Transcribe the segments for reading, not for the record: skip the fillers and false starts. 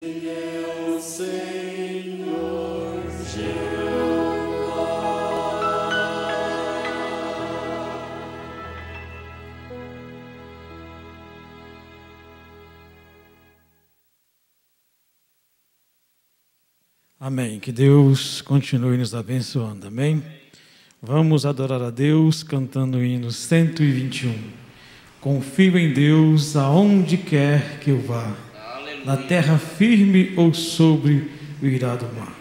o Senhor Jeová. Amém. Que Deus continue nos abençoando. Amém. Vamos adorar a Deus cantando o hino 121. Confio em Deus aonde quer que eu vá, na terra firme ou sobre o irado mar.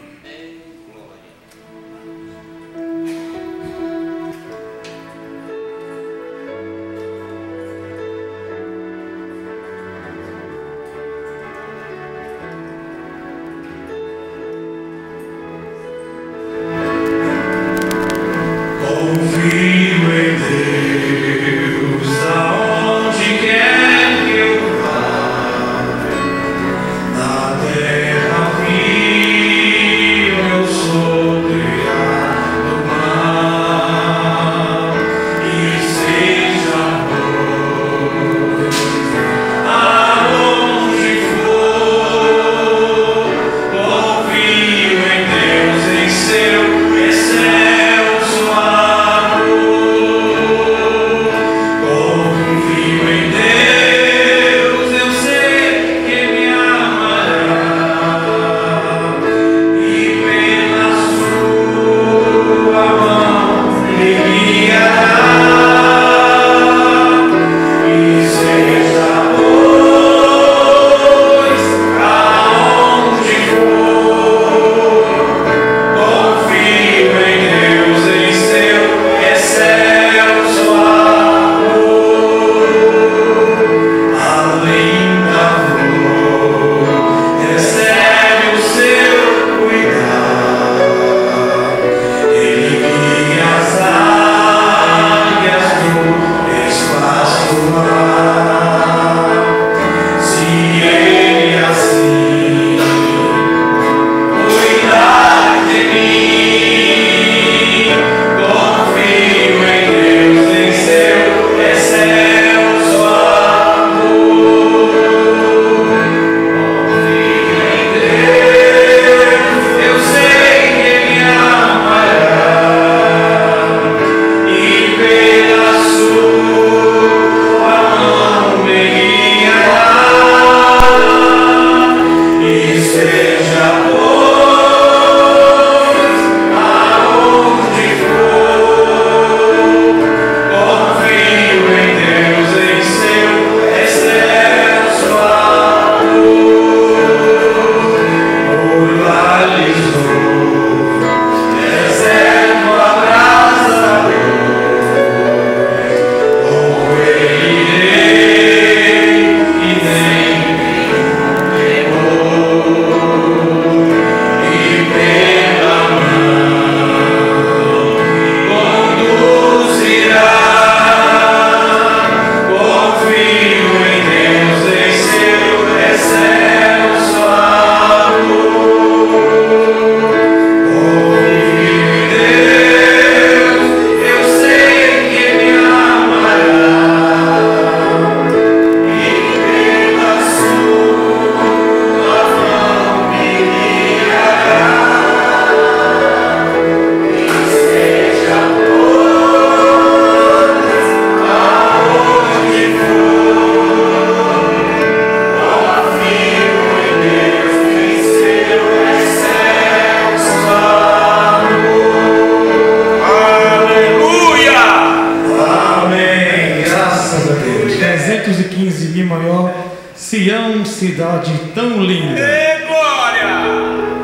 Sião, cidade tão linda. Ê, glória!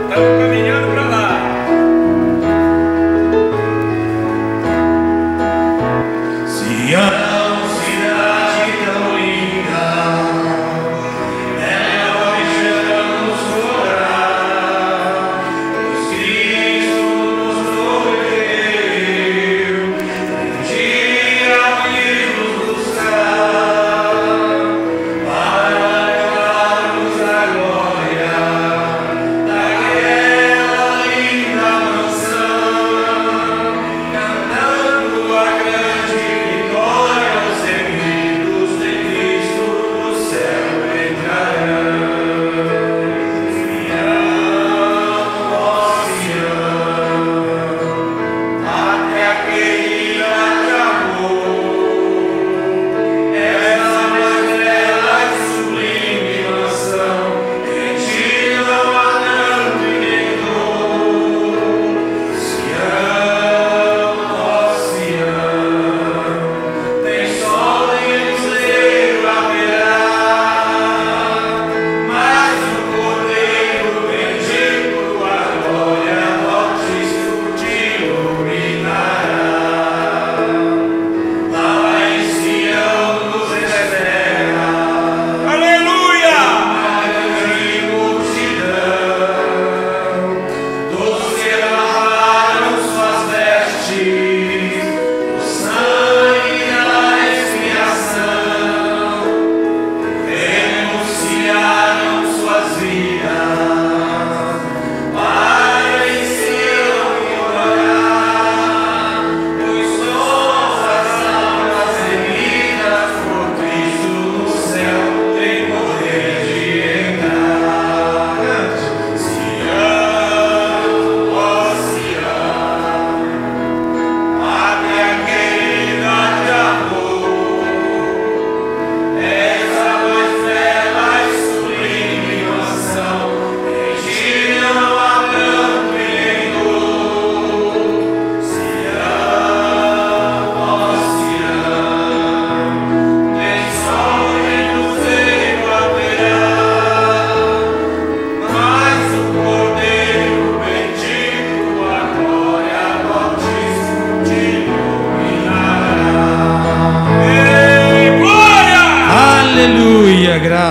Estamos caminhando para lá. Sião, cidade tão linda, nela deixamos morar, pois Cristo nos prometeu, um dia vir nos buscar, para levar-nos a glória da guerra.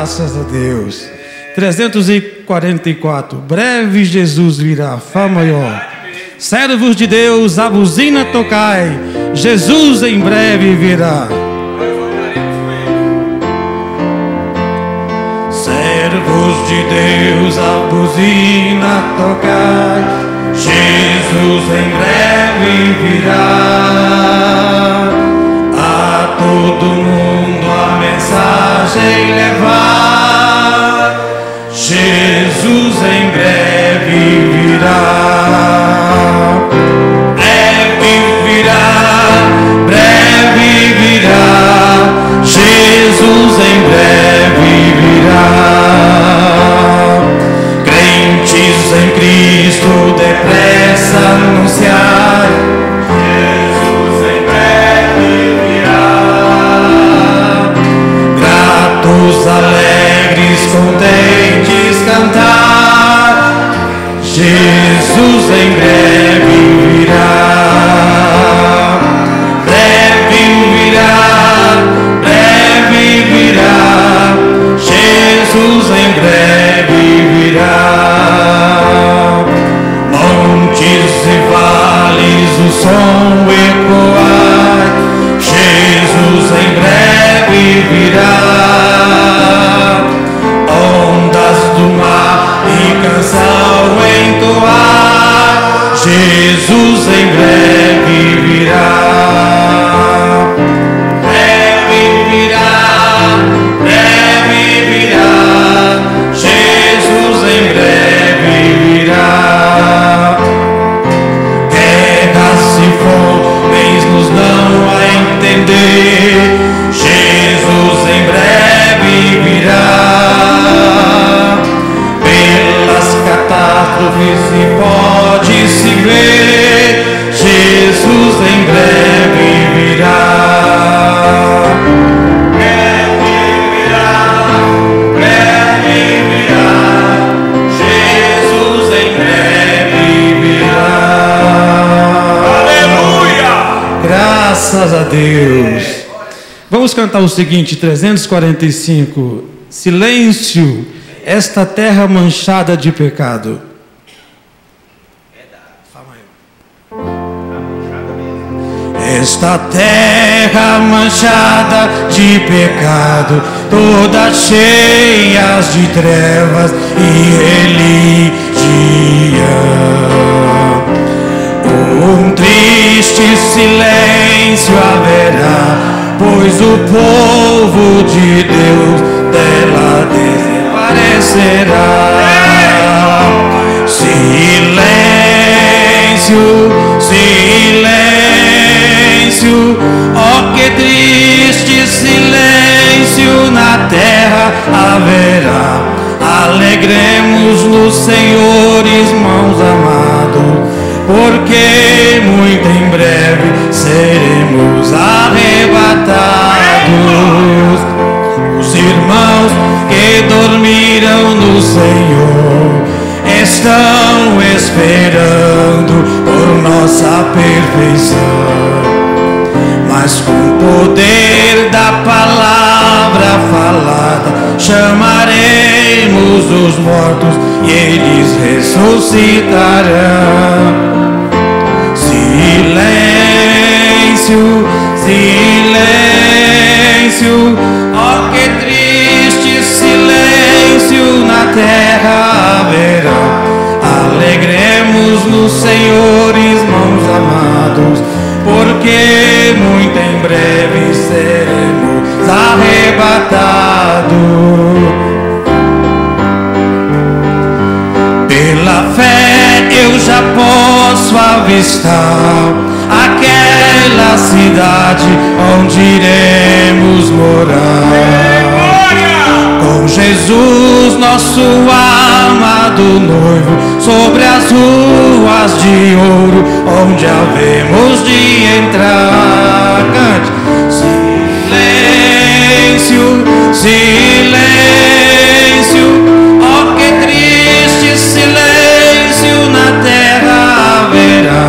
Graças a Deus. 344. Breve Jesus virá. Fá maior. Servos de Deus, a buzina tocai. Jesus em breve virá. Servos de Deus, a buzina tocai. Jesus em breve virá. A todo mundo a mensagem levar. Jesus em breve virá. Breve virá, breve virá. Jesus em breve virá. Crentes em Cristo, depressa anunciar. Jesus em breve virá. Gratos, alegres, contentes cantar. Jesus em breve virá. Breve virá, breve virá. Jesus em breve virá. Montes e vales o som ecoar. Jesus em breve virá. Ondas do mar e canção entoar. Jesus em breve virá. Breve virá, breve virá. Jesus em breve virá. Guerras e fomes nos dão a entender. Jesus em breve virá. Pelas catástrofes se pode se ver. Jesus em breve virá. Breve virá, breve virá. Jesus em breve virá. Aleluia! Graças a Deus. Vamos cantar o seguinte, 345. Silêncio, esta terra manchada de pecado. Esta terra manchada de pecado, todas cheias de trevas e religião. Um triste silêncio haverá, pois o povo de Deus dela desaparecerá. Silêncio, silêncio, oh que triste silêncio na terra haverá. Alegremos no Senhor, irmãos amados, porque muito em breve seremos arrebatados. Os irmãos que dormiram no Senhor estão esperando por nossa perfeição, mas com o poder da palavra falada chamaremos os mortos e eles ressuscitarão. Silêncio, silêncio, oh que triste silêncio na terra haverá. Alegremos no Senhor, irmãos amados, porque muito em breve seremos arrebatados. Pela fé eu já posso avistar aquela cidade onde iremos morar. Com Jesus, nosso amado noivo, sobre as ruas de ouro, onde havemos de entrar. Cante. Silêncio, silêncio, oh que triste silêncio na terra haverá.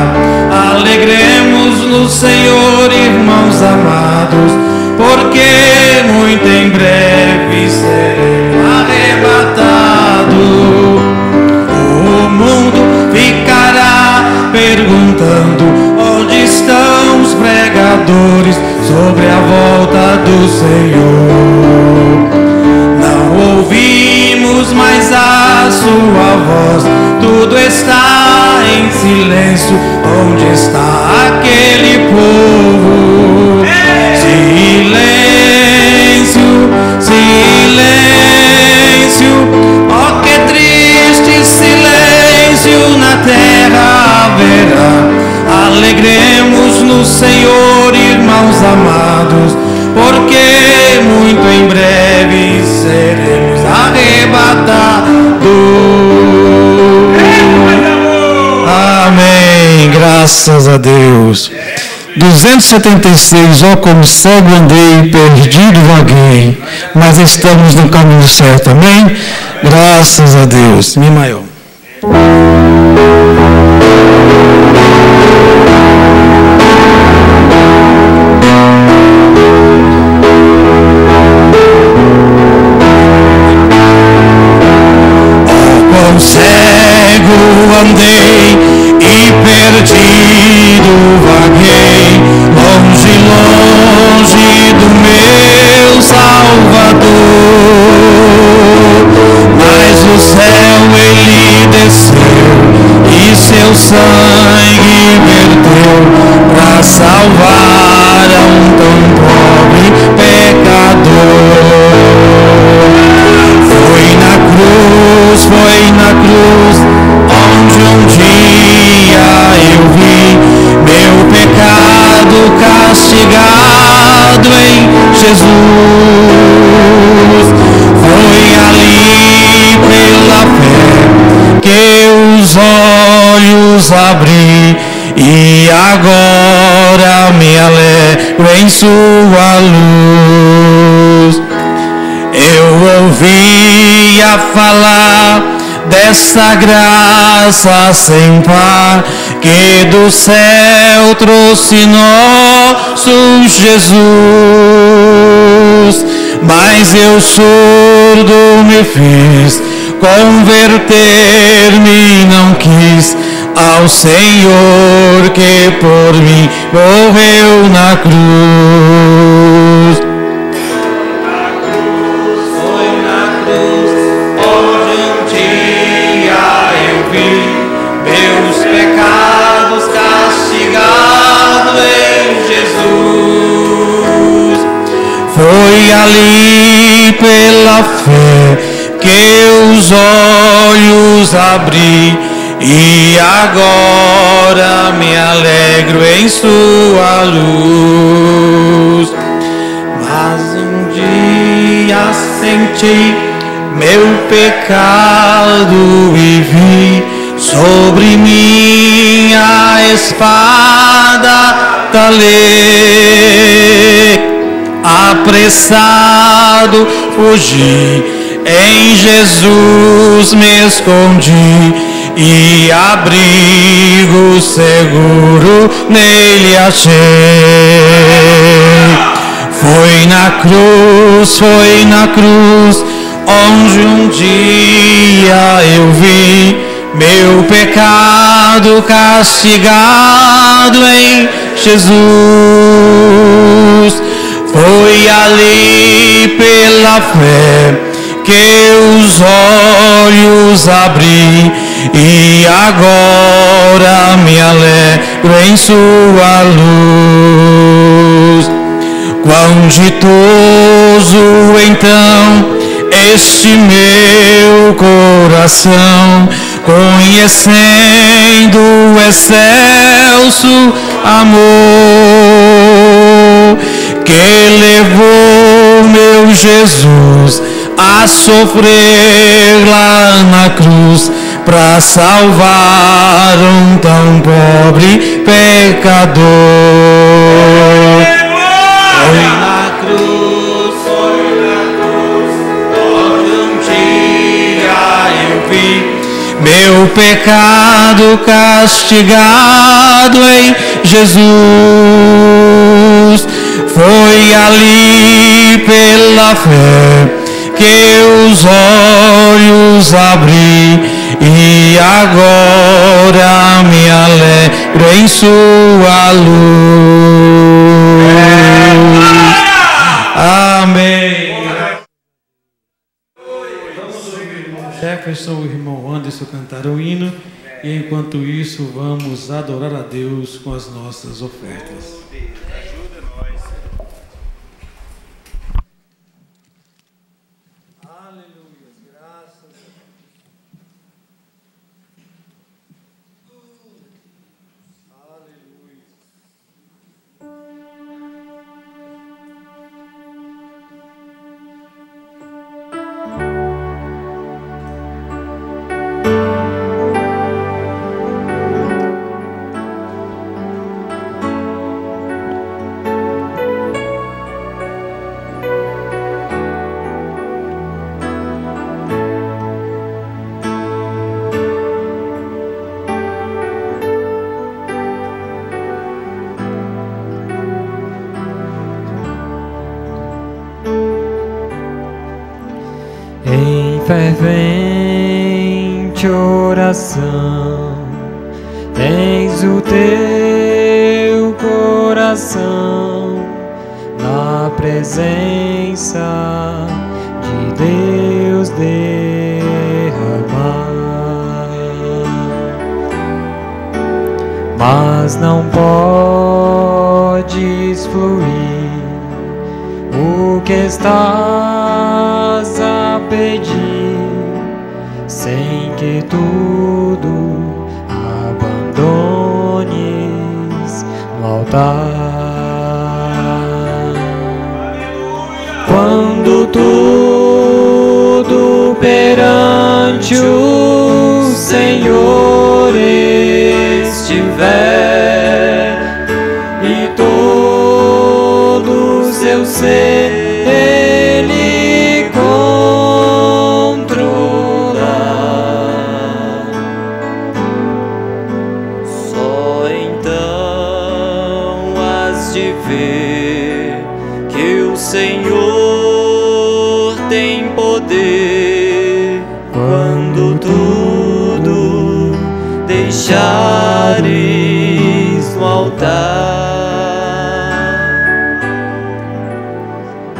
Alegremos no Senhor, irmãos amados, porque muito em breve seremos do Senhor. Não ouvimos mais a sua voz, tudo está em silêncio. Onde está aquele povo? Silêncio, silêncio, oh que triste silêncio na terra haverá. Alegremos no Senhor, irmãos amados, porque muito em breve seremos arrebatados. Amém, graças a Deus. 276, ó como cego andei, perdido vaguei, mas estamos no caminho certo, amém? Graças a Deus. Mi maior. Quão cego andei e perdido vaguei, longe, longe do meu Salvador. Mas o céu ele desceu e seu sangue verteu para salvar a um tão pobre pecador. Foi na cruz onde um dia eu vi meu pecado castigado em Jesus. Foi ali pela fé que os olhos abri e agora me alegro em sua luz. Eu ouvia falar dessa graça sem par que do céu trouxe nosso Jesus, mas eu surdo me fiz, converter-me não quis ao Senhor que por mim morreu na cruz. Foi ali pela fé que os olhos abri e agora me alegro em sua luz. Mas um dia senti meu pecado e vi sobre mim a espada da lei. Apressado fugi, em Jesus me escondi e abrigo seguro nele achei. Foi na cruz onde um dia eu vi meu pecado castigado em Jesus. Foi ali pela fé que os olhos abri e agora me alegro em sua luz. Quão ditoso então este meu coração, conhecendo o excelso amor que levou meu Jesus a sofrer lá na cruz para salvar um tão pobre pecador. Foi na cruz, onde um dia eu vi meu pecado castigado em Jesus. Foi ali pela fé que os olhos abri e agora me alegro em sua luz. irmão Anderson cantar o hino. E enquanto isso, vamos adorar a Deus com as nossas ofertas. Fervente oração, tens o teu coração na presença de Deus derramar, mas não podes fluir o que estás a pedir, sem que tudo abandones no altar. Quando tudo perante o Senhor estiver e todo o seu ser Ele controlar, só então has de ver que o Senhor tem poder. Quando tudo deixares no altar,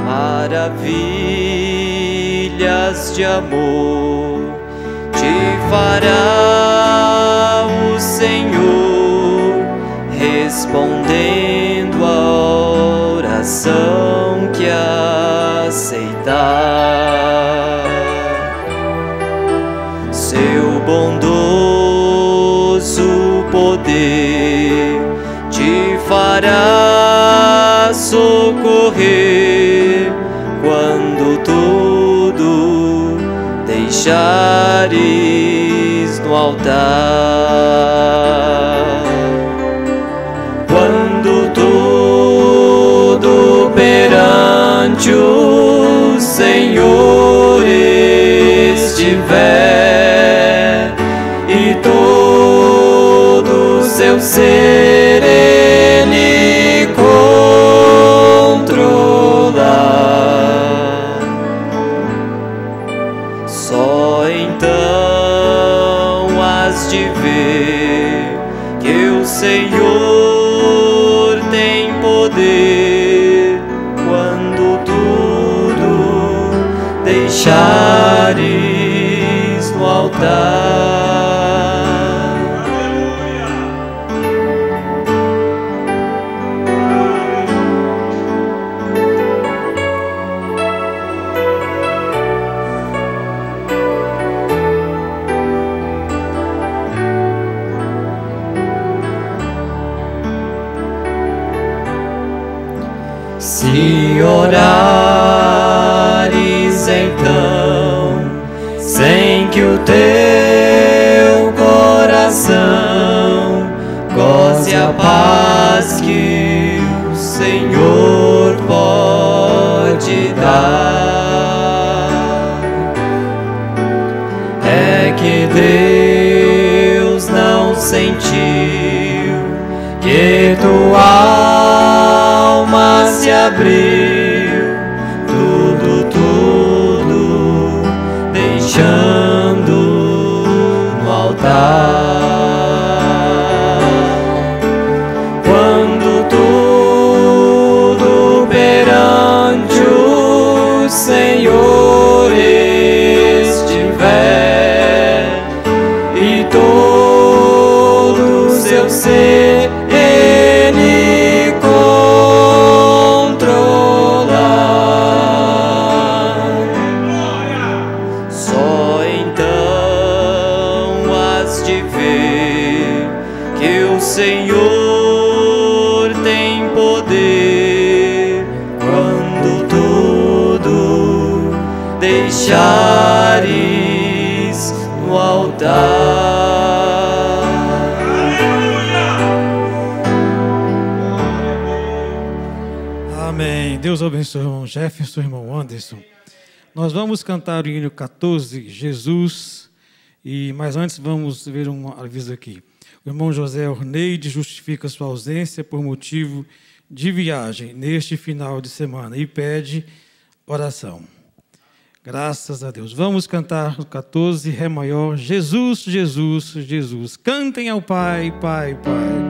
maravilhas de amor te fará o Senhor, respondendo a oração que aceitar. Seu bondoso poder te fará socorrer quando tudo deixares no altar. Quando tudo perante o Senhor estiver e todo o seu ser Ele controlar, só então has de ver que o Senhor tem poder. Quando tudo deixares no altar. Se orares então, sem que o teu coração goze a paz que o Senhor pode dar, é que Deus não sentiu que tua alma se abriu, tudo deixando no altar. Quando tudo perante o Senhor estiver de ver que o Senhor tem poder quando tudo deixares no altar. Amém. Deus abençoe o irmão Jefferson, o irmão Anderson. Nós vamos cantar o hino 14, Jesus, mas antes vamos ver um aviso aqui. O irmão José Orneide justifica sua ausência por motivo de viagem neste final de semana e pede oração. Graças a Deus. Vamos cantar o 14, Ré maior, Jesus, Jesus, Jesus. Cantem ao Pai, Pai, Pai.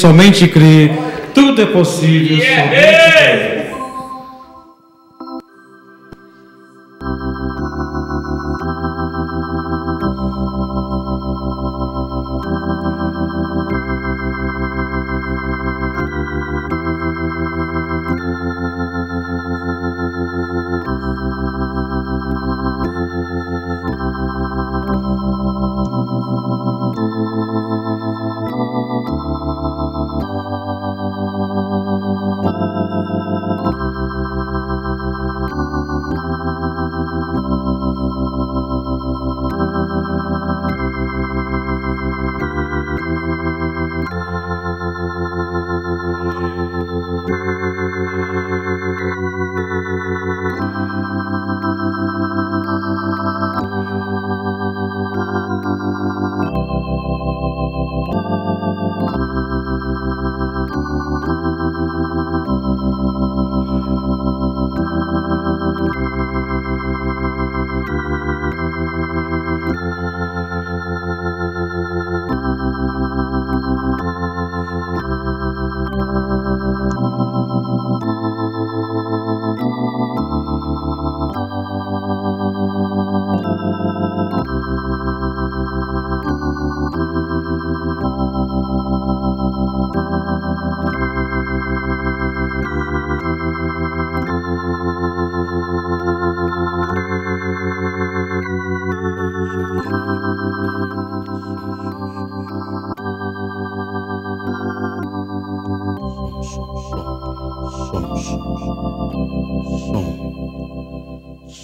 Somente crer, tudo é possível, somente crer.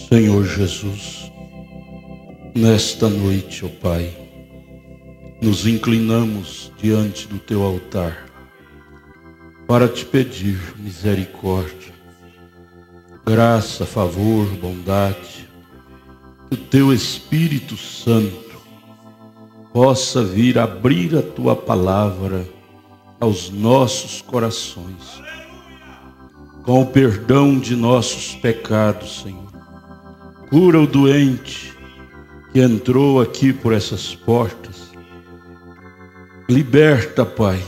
Senhor Jesus, nesta noite, ó Pai, nos inclinamos diante do Teu altar para Te pedir misericórdia, graça, favor, bondade, que o Teu Espírito Santo possa vir abrir a Tua palavra aos nossos corações, com o perdão de nossos pecados, Senhor. Cura o doente que entrou aqui por essas portas. Liberta, Pai,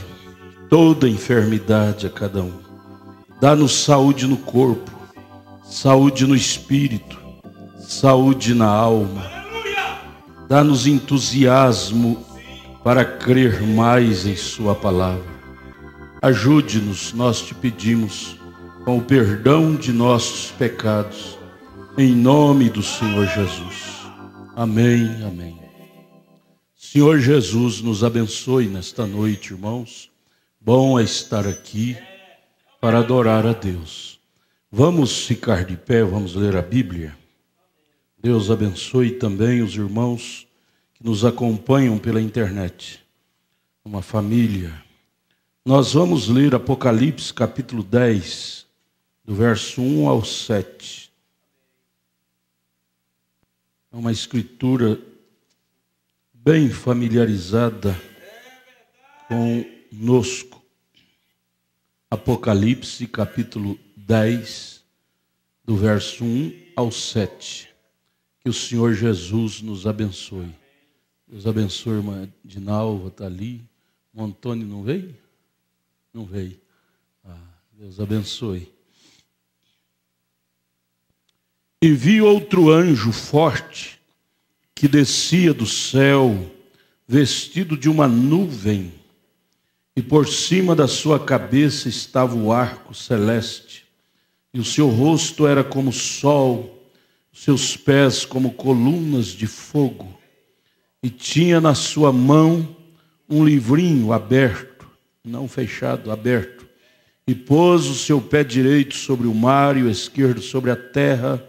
toda enfermidade a cada um. Dá-nos saúde no corpo, saúde no espírito, saúde na alma. Dá-nos entusiasmo para crer mais em Sua palavra. Ajude-nos, nós te pedimos, com o perdão de nossos pecados, em nome do Senhor Jesus. Amém, amém. Senhor Jesus, nos abençoe nesta noite, irmãos. Bom é estar aqui para adorar a Deus. Vamos ficar de pé, vamos ler a Bíblia. Deus abençoe também os irmãos que nos acompanham pela internet. Uma família. Nós vamos ler Apocalipse capítulo 10, do verso 1 ao 7. É uma escritura bem familiarizada conosco. Apocalipse, capítulo 10, do verso 1 ao 7. Que o Senhor Jesus nos abençoe. Deus abençoe a irmã Dinalva, está ali. O Antônio não veio? Não veio. Deus abençoe. E vi outro anjo forte que descia do céu, vestido de uma nuvem, e por cima da sua cabeça estava o arco celeste, e o seu rosto era como o sol, os seus pés como colunas de fogo, e tinha na sua mão um livrinho aberto, não fechado, aberto, e pôs o seu pé direito sobre o mar e o esquerdo sobre a terra,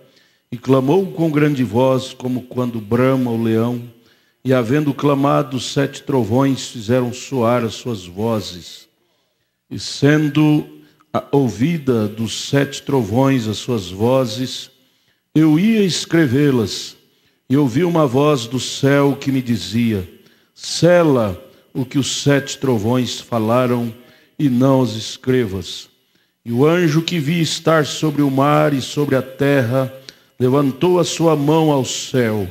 e clamou com grande voz, como quando brama o leão, e havendo clamado, os 7 trovões fizeram soar as suas vozes. E sendo ouvida dos 7 trovões as suas vozes, eu ia escrevê-las, e ouvi uma voz do céu que me dizia: sela o que os 7 trovões falaram, e não os escrevas. E o anjo que vi estar sobre o mar e sobre a terra levantou a sua mão ao céu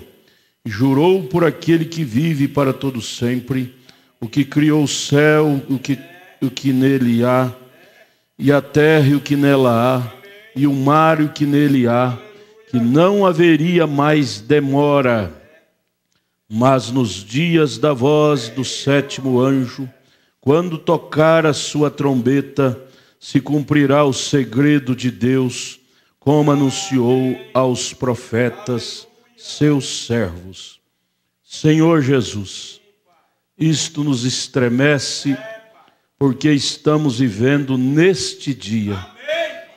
e jurou por aquele que vive para todo sempre, o que criou o céu, o que nele há, e a terra e o que nela há, e o mar e o que nele há, que não haveria mais demora, mas nos dias da voz do 7º anjo, quando tocar a sua trombeta, se cumprirá o segredo de Deus, como anunciou aos profetas, seus servos. Senhor Jesus, isto nos estremece, porque estamos vivendo neste dia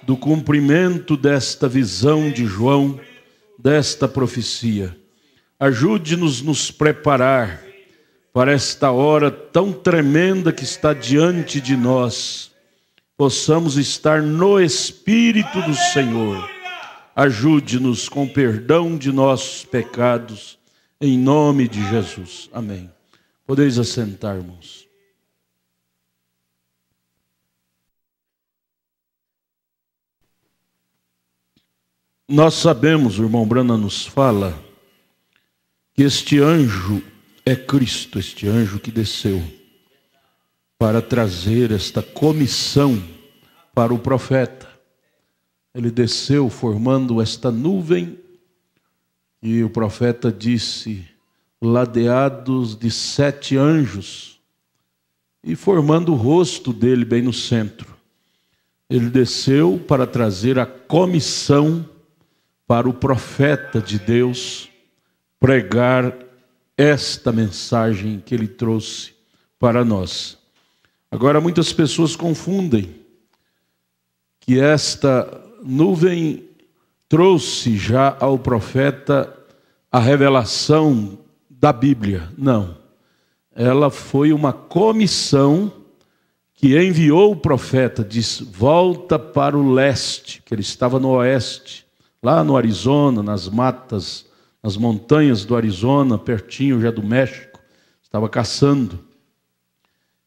do cumprimento desta visão de João, desta profecia. Ajude-nos nos preparar para esta hora tão tremenda que está diante de nós, possamos estar no Espírito do Senhor. Ajude-nos com perdão de nossos pecados, em nome de Jesus. Amém. Podeis assentar, irmãos. Nós sabemos, o irmão Brana nos fala, que este anjo é Cristo, este anjo que desceu para trazer esta comissão para o profeta. Ele desceu formando esta nuvem e o profeta disse, ladeados de 7 anjos, e formando o rosto dele bem no centro. Ele desceu para trazer a comissão para o profeta de Deus pregar esta mensagem que ele trouxe para nós. Agora, muitas pessoas confundem que esta nuvem trouxe já ao profeta a revelação da Bíblia. Não. Ela foi uma comissão que enviou o profeta, disse, volta para o leste, que ele estava no oeste, lá no Arizona, nas matas, nas montanhas do Arizona, pertinho já do México, estava caçando.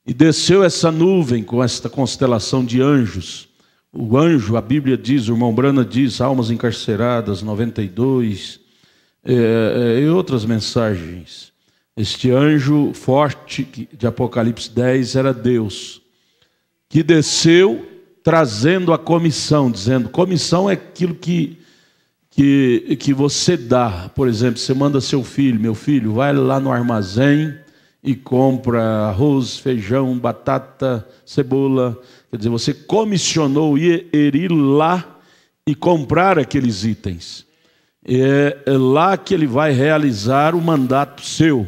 E desceu essa nuvem com esta constelação de anjos. O anjo, a Bíblia diz, o irmão Brana diz, almas encarceradas, 92, e outras mensagens. Este anjo forte de Apocalipse 10 era Deus, que desceu trazendo a comissão, dizendo, comissão é aquilo que você dá. Por exemplo, você manda seu filho, meu filho, vai lá no armazém e compra arroz, feijão, batata, cebola. Quer dizer, você comissionou ir lá e comprar aqueles itens. É lá que ele vai realizar o mandato seu.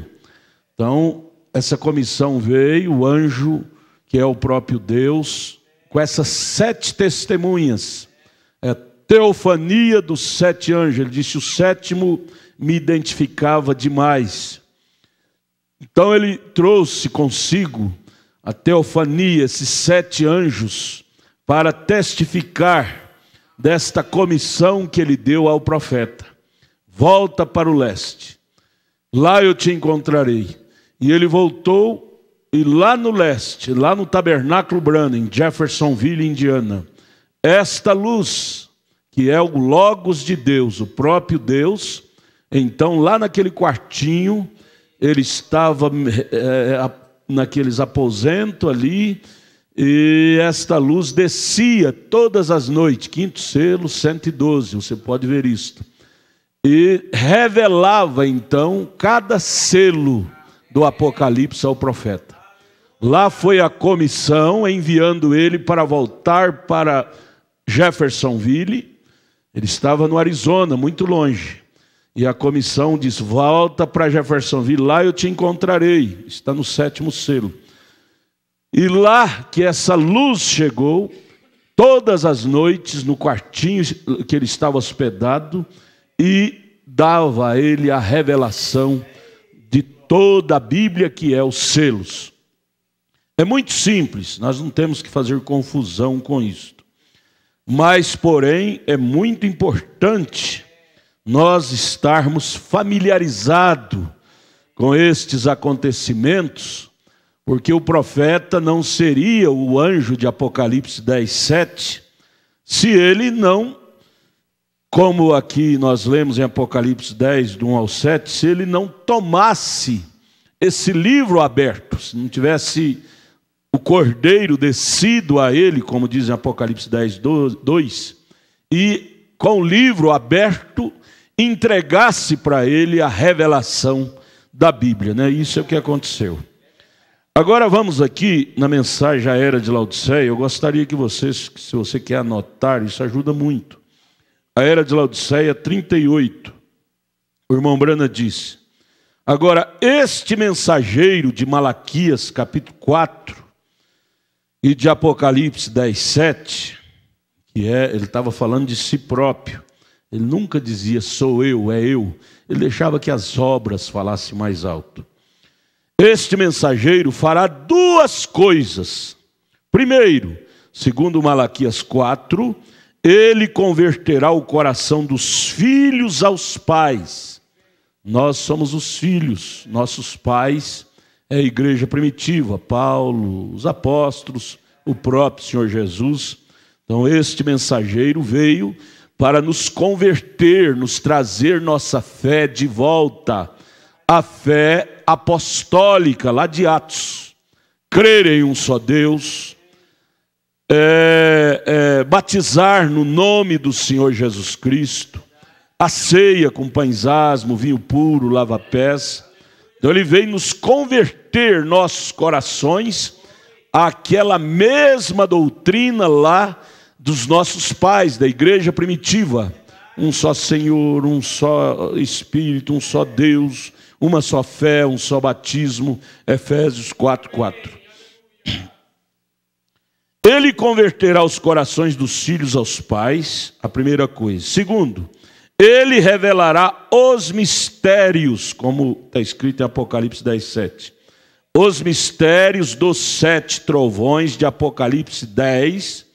Então, essa comissão veio, o anjo, que é o próprio Deus, com essas 7 testemunhas. É a teofania dos 7 anjos. Ele disse, o 7º me identificava demais. Então ele trouxe consigo a teofania, esses 7 anjos, para testificar desta comissão que ele deu ao profeta. Volta para o leste, lá eu te encontrarei. E ele voltou, e lá no leste, lá no Tabernáculo Brana, em Jeffersonville, Indiana, esta luz, que é o Logos de Deus, o próprio Deus, então lá naquele quartinho, ele estava naqueles aposentos ali, e esta luz descia todas as noites, 5º selo, 112, você pode ver isto. E revelava então cada selo do Apocalipse ao profeta. Lá foi a comissão, enviando ele para voltar para Jeffersonville. Ele estava no Arizona, muito longe. E a comissão diz, volta para Jeffersonville, lá eu te encontrarei. Está no 7º selo. E lá que essa luz chegou, todas as noites, no quartinho que ele estava hospedado, e dava a ele a revelação de toda a Bíblia, que é os selos. É muito simples, nós não temos que fazer confusão com isso. Mas, porém, é muito importante nós estarmos familiarizados com estes acontecimentos, porque o profeta não seria o anjo de Apocalipse 10, 7, se ele não, como aqui nós lemos em Apocalipse 10, do 1 ao 7, se ele não tomasse esse livro aberto, se não tivesse o cordeiro descido a ele, como diz em Apocalipse 10, 2, e com o livro aberto, entregasse para ele a revelação da Bíblia, né? Isso é o que aconteceu. Agora vamos aqui na mensagem à era de Laodiceia. Eu gostaria que vocês, se você quer anotar, isso ajuda muito. A era de Laodiceia 38. O irmão Brana disse, agora este mensageiro de Malaquias capítulo 4 e de Apocalipse 10, 7, ele estava falando de si próprio. Ele nunca dizia, sou eu, é eu. Ele deixava que as obras falassem mais alto. Este mensageiro fará 2 coisas. Primeiro, segundo Malaquias 4, ele converterá o coração dos filhos aos pais. Nós somos os filhos, nossos pais é a igreja primitiva, Paulo, os apóstolos, o próprio Senhor Jesus. Então este mensageiro veio para nos converter, nos trazer nossa fé de volta, a fé apostólica, lá de Atos. Crer em um só Deus, batizar no nome do Senhor Jesus Cristo, a ceia com pães asmos, vinho puro, lava-pés. Então ele veio nos converter nossos corações àquela mesma doutrina lá dos nossos pais, da igreja primitiva. Um só Senhor, um só Espírito, um só Deus, uma só fé, um só batismo. Efésios 4:4. Ele converterá os corações dos filhos aos pais, a primeira coisa. Segundo, ele revelará os mistérios, como está escrito em Apocalipse 10:7. Os mistérios dos 7 trovões de Apocalipse 10.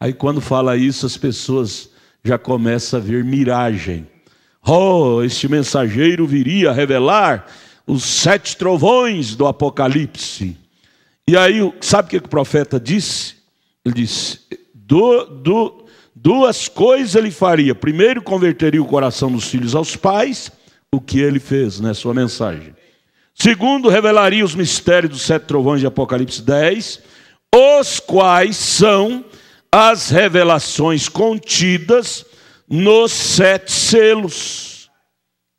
Aí quando fala isso, as pessoas já começam a ver miragem. Oh, este mensageiro viria revelar os 7 trovões do Apocalipse. E aí, sabe o que o profeta disse? Ele disse, duas coisas ele faria. Primeiro, converteria o coração dos filhos aos pais, o que ele fez, né, sua mensagem. Segundo, revelaria os mistérios dos 7 trovões de Apocalipse 10, os quais são as revelações contidas nos 7 selos.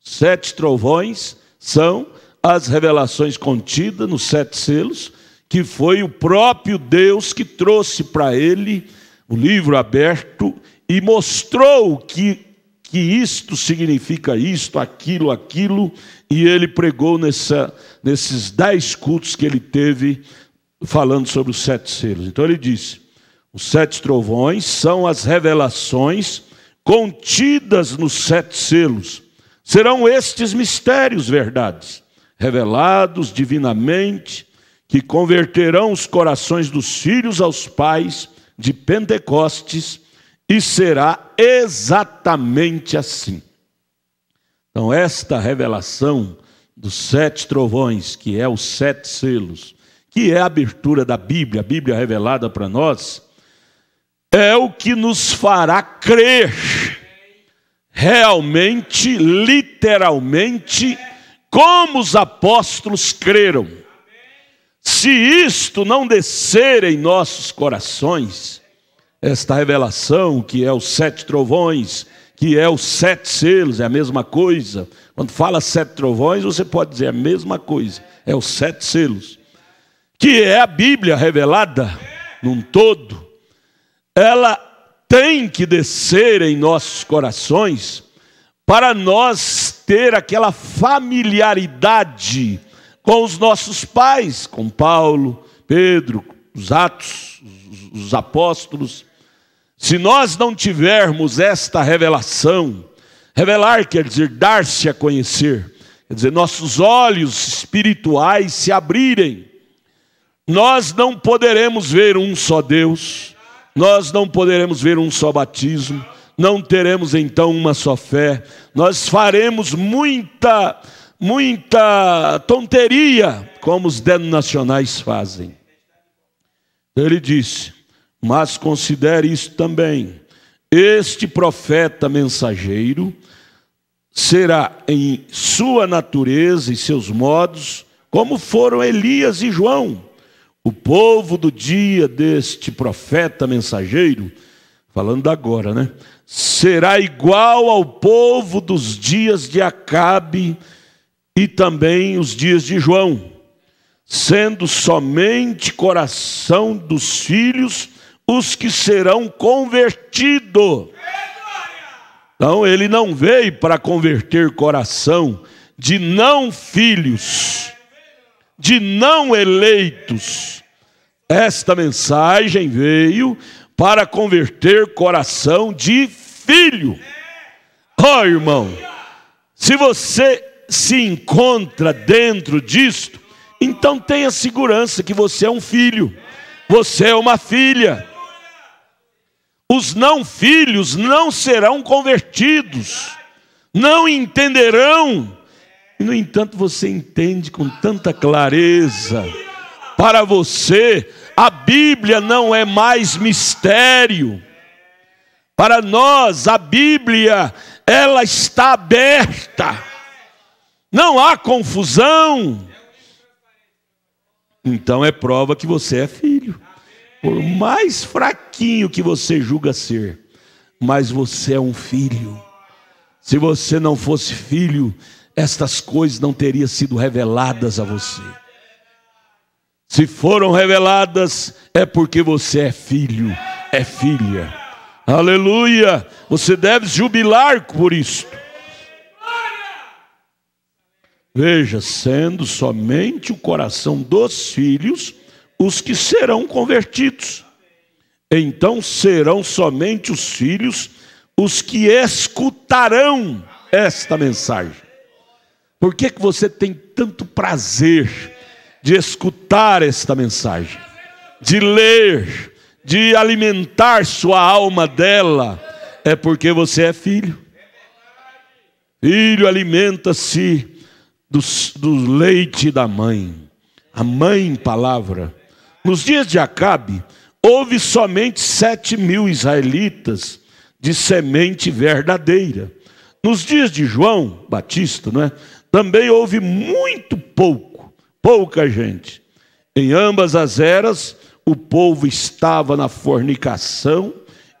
7 trovões são as revelações contidas nos 7 selos, que foi o próprio Deus que trouxe para ele o livro aberto e mostrou que isto significa isto, aquilo, e ele pregou nesses 10 cultos que ele teve falando sobre os 7 selos. Então ele disse, os 7 trovões são as revelações contidas nos 7 selos. Serão estes mistérios verdades, revelados divinamente, que converterão os corações dos filhos aos pais de Pentecostes, e será exatamente assim. Então esta revelação dos 7 trovões, que é os 7 selos, que é a abertura da Bíblia, a Bíblia revelada para nós, é o que nos fará crer realmente, literalmente, como os apóstolos creram. Se isto não descer em nossos corações, esta revelação, que é os 7 trovões, que é os 7 selos, é a mesma coisa. Quando fala 7 trovões, você pode dizer a mesma coisa, é os 7 selos, que é a Bíblia revelada num todo. Ela tem que descer em nossos corações para nós ter aquela familiaridade com os nossos pais, com Paulo, Pedro, os Atos, os apóstolos. Se nós não tivermos esta revelação, revelar quer dizer dar-se a conhecer, quer dizer nossos olhos espirituais se abrirem, nós não poderemos ver um só Deus, nós não poderemos ver um só batismo, não teremos então uma só fé, nós faremos muita tonteria, como os denominacionais fazem. Ele disse, mas considere isso também, este profeta mensageiro será em sua natureza e seus modos, como foram Elias e João. O povo do dia deste profeta mensageiro, falando agora, né? Será igual ao povo dos dias de Acabe e também os dias de João, sendo somente coração dos filhos os que serão convertidos. Então ele não veio para converter coração de não filhos, de não eleitos. Esta mensagem veio para converter coração de filho. Oh, irmão, se você se encontra dentro disto, então tenha segurança que você é um filho, você é uma filha. Os não filhos não serão convertidos, não entenderão. E, no entanto, você entende com tanta clareza. Para você, a Bíblia não é mais mistério. Para nós, a Bíblia, ela está aberta. Não há confusão. Então é prova que você é filho. Por mais fraquinho que você julga ser, mas você é um filho. Se você não fosse filho, estas coisas não teriam sido reveladas a você. Se foram reveladas, é porque você é filho, é filha. Aleluia! Você deve jubilar por isto. Veja, sendo somente o coração dos filhos os que serão convertidos. Então serão somente os filhos os que escutarão esta mensagem. Por que você tem tanto prazer de escutar esta mensagem? De ler, de alimentar sua alma dela? É porque você é filho. Filho alimenta-se do leite da mãe. A mãe palavra. Nos dias de Acabe, houve somente 7.000 israelitas de semente verdadeira. Nos dias de João Batista, não é? Também houve muito pouca gente. Em ambas as eras, o povo estava na fornicação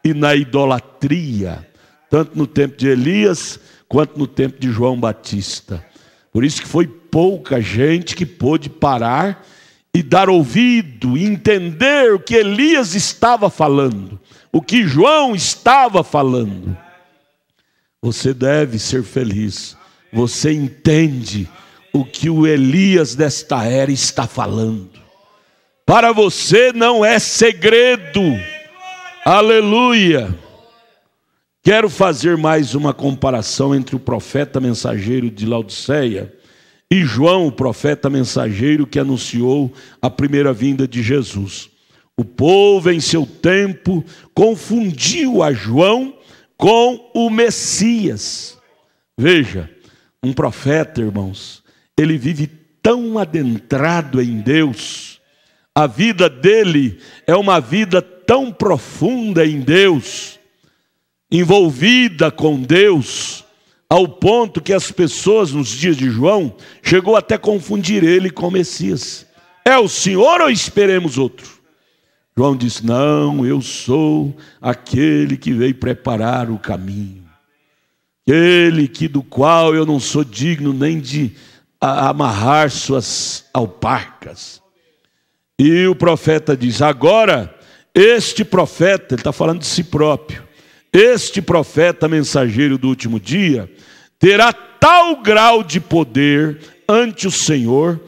e na idolatria, tanto no tempo de Elias, quanto no tempo de João Batista. Por isso que foi pouca gente que pôde parar e dar ouvido, e entender o que Elias estava falando, o que João estava falando. Você deve ser feliz. Você entende o que o Elias desta era está falando. Para você não é segredo. Aleluia. Quero fazer mais uma comparação entre o profeta mensageiro de Laodiceia e João, o profeta mensageiro que anunciou a primeira vinda de Jesus. O povo, em seu tempo, confundiu a João com o Messias. Veja, um profeta, irmãos, ele vive tão adentrado em Deus, a vida dele é uma vida tão profunda em Deus, envolvida com Deus, ao ponto que as pessoas nos dias de João chegou até confundir ele com o Messias. É o Senhor ou esperemos outro? João disse: não, eu sou aquele que veio preparar o caminho, aquele do qual eu não sou digno nem de amarrar suas alparcas. E o profeta diz: agora este profeta, ele está falando de si próprio, este profeta mensageiro do último dia terá tal grau de poder ante o Senhor,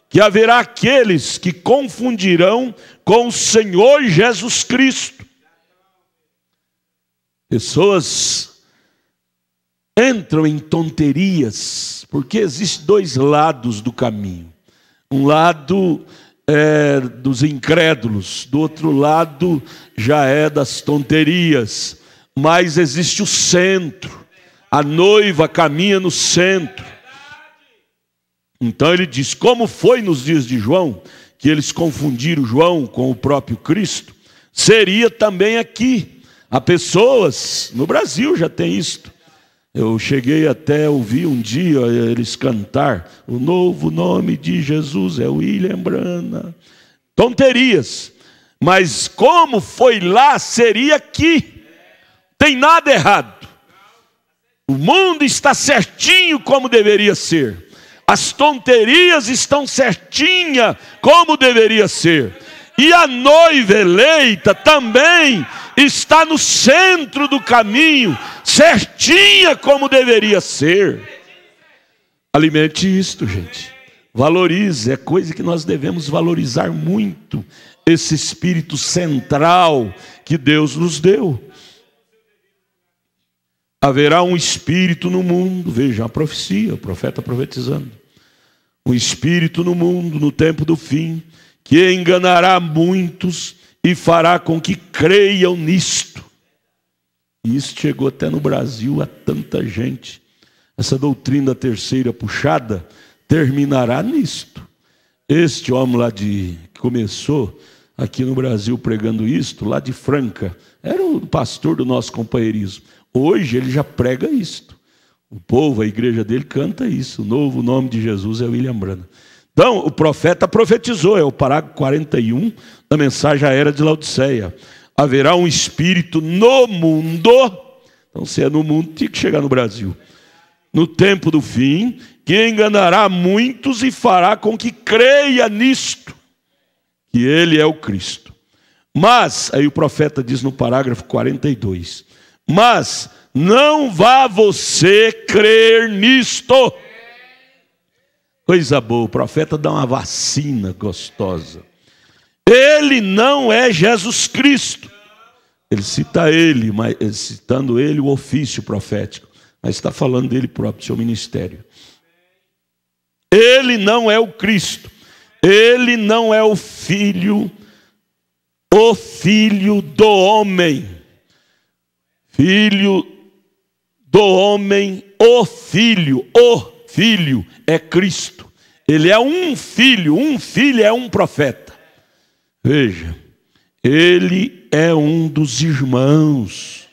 que haverá aqueles que confundirão com o Senhor Jesus Cristo. Pessoas entram em tonterias, porque existem dois lados do caminho. Um lado é dos incrédulos, do outro lado já é das tonterias. Mas existe o centro, a noiva caminha no centro. Então ele diz: como foi nos dias de João, que eles confundiram João com o próprio Cristo, seria também aqui. Há pessoas, no Brasil já tem isto. Eu cheguei até a ouvir um dia eles cantar: o novo nome de Jesus é William Brana. Tonterias. Mas como foi lá, seria aqui. Tem nada errado. O mundo está certinho como deveria ser. As tonterias estão certinha como deveria ser. E a noiva eleita também está no centro do caminho, certinha como deveria ser. Alimente isto, gente. Valorize, é coisa que nós devemos valorizar muito. Esse espírito central que Deus nos deu. Haverá um espírito no mundo, veja a profecia, o profeta profetizando. Um espírito no mundo, no tempo do fim, que enganará muitos e fará com que creiam nisto. E isso chegou até no Brasil a tanta gente. Essa doutrina da terceira puxada terminará nisto. Este homem lá que começou aqui no Brasil pregando isto, lá de Franca, era o pastor do nosso companheirismo. Hoje ele já prega isto. O povo, a igreja dele canta isso. O novo nome de Jesus é William Branham. Então, o profeta profetizou, é o parágrafo 41 da mensagem à era de Laodiceia. Haverá um espírito no mundo, então se é no mundo, tinha que chegar no Brasil, no tempo do fim, que enganará muitos e fará com que creia nisto, que ele é o Cristo. Mas, aí o profeta diz no parágrafo 42, mas não vá você crer nisto. Coisa boa, o profeta dá uma vacina gostosa. Ele não é Jesus Cristo. Ele cita ele, mas citando ele o ofício profético, mas está falando dele próprio, seu ministério. Ele não é o Cristo. Ele não é o filho do homem. Filho do homem, o filho é Cristo. Ele é um filho é um profeta. Veja, ele é um dos irmãos,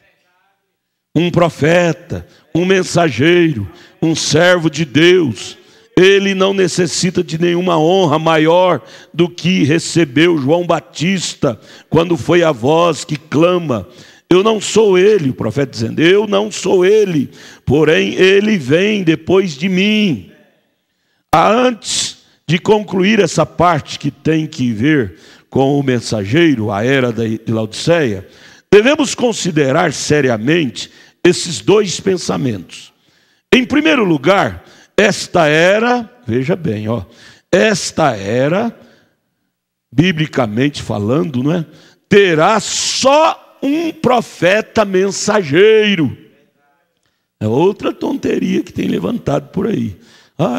um profeta, um mensageiro, um servo de Deus. Ele não necessita de nenhuma honra maior do que recebeu João Batista, quando foi a voz que clama: eu não sou ele, o profeta dizendo, eu não sou ele, porém ele vem depois de mim. Antes de concluir essa parte que tem que ver com o mensageiro, a era de Laodiceia, devemos considerar seriamente esses dois pensamentos. Em primeiro lugar, esta era, veja bem, esta era, biblicamente falando, não é, terá só um profeta mensageiro. É outra tonteria que tem levantado por aí.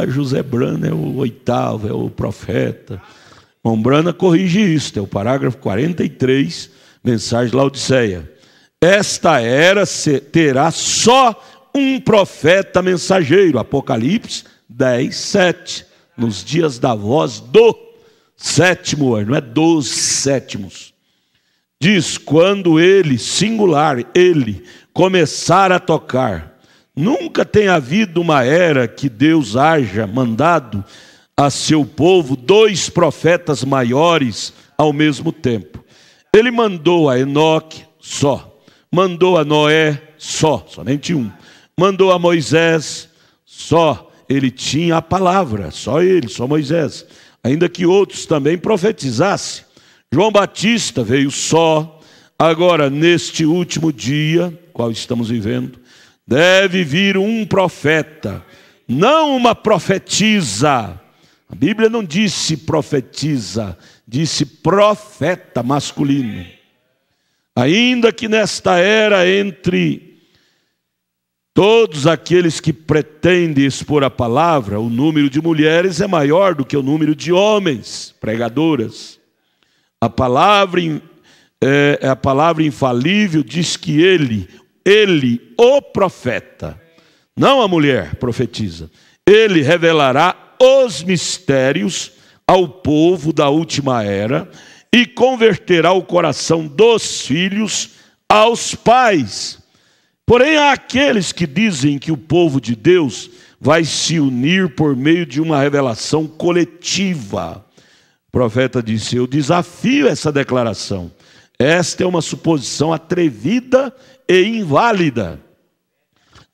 José Branham é o oitavo, é o profeta. Irmão Branham corrige isso, é o parágrafo 43, mensagem de Laodiceia. Esta era terá só um profeta mensageiro, Apocalipse 10, 7, nos dias da voz do sétimo ano, não é dos sétimos. Diz, quando ele, singular, ele começar a tocar. Nunca tem havido uma era que Deus haja mandado a seu povo dois profetas maiores ao mesmo tempo. Ele mandou a Enoque só, mandou a Noé só, somente um, mandou a Moisés só, ele tinha a palavra, só ele, só Moisés, ainda que outros também profetizassem. João Batista veio só. Agora, neste último dia, qual estamos vivendo, deve vir um profeta, não uma profetisa. A Bíblia não disse profetiza, disse profeta masculino. Ainda que nesta era, entre todos aqueles que pretendem expor a palavra, o número de mulheres é maior do que o número de homens, pregadoras. A palavra infalível diz que ele, o profeta, não a mulher profetiza, ele revelará os mistérios ao povo da última era e converterá o coração dos filhos aos pais. Porém, há aqueles que dizem que o povo de Deus vai se unir por meio de uma revelação coletiva. O profeta disse, eu desafio essa declaração. Esta é uma suposição atrevida e inválida.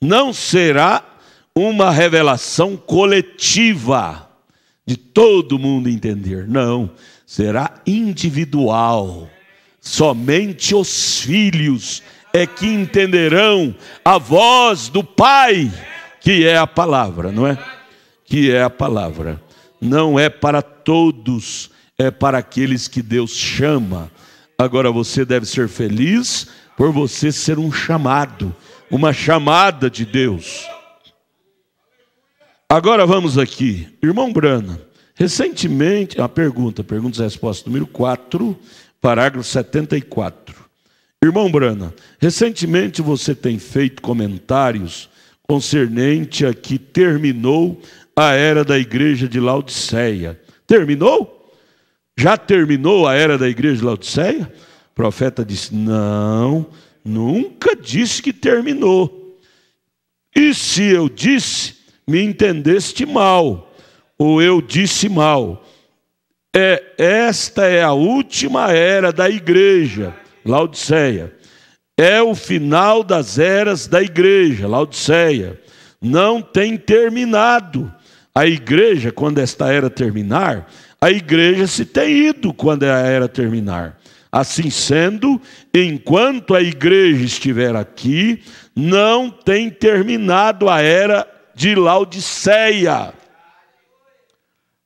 Não será uma revelação coletiva, de todo mundo entender. Não, será individual. Somente os filhos é que entenderão a voz do Pai, que é a palavra, não é? Que é a palavra. Não é para todos, é para aqueles que Deus chama. Agora você deve ser feliz por você ser um chamado, uma chamada de Deus. Agora vamos aqui, irmão Branham, recentemente, a pergunta e resposta número 4, parágrafo 74. Irmão Brana, recentemente você tem feito comentários concernente a que terminou a era da igreja de Laodiceia. Terminou? Já terminou a era da igreja de Laodiceia? O profeta disse: não, nunca disse que terminou. E se eu disse, me entendeste mal, ou eu disse mal. Esta é a última era da igreja, Laodiceia. É o final das eras da igreja, Laodiceia. Não tem terminado. A igreja, quando esta era terminar, a igreja se tem ido quando a era terminar. Assim sendo, enquanto a igreja estiver aqui, não tem terminado a era de Laodiceia.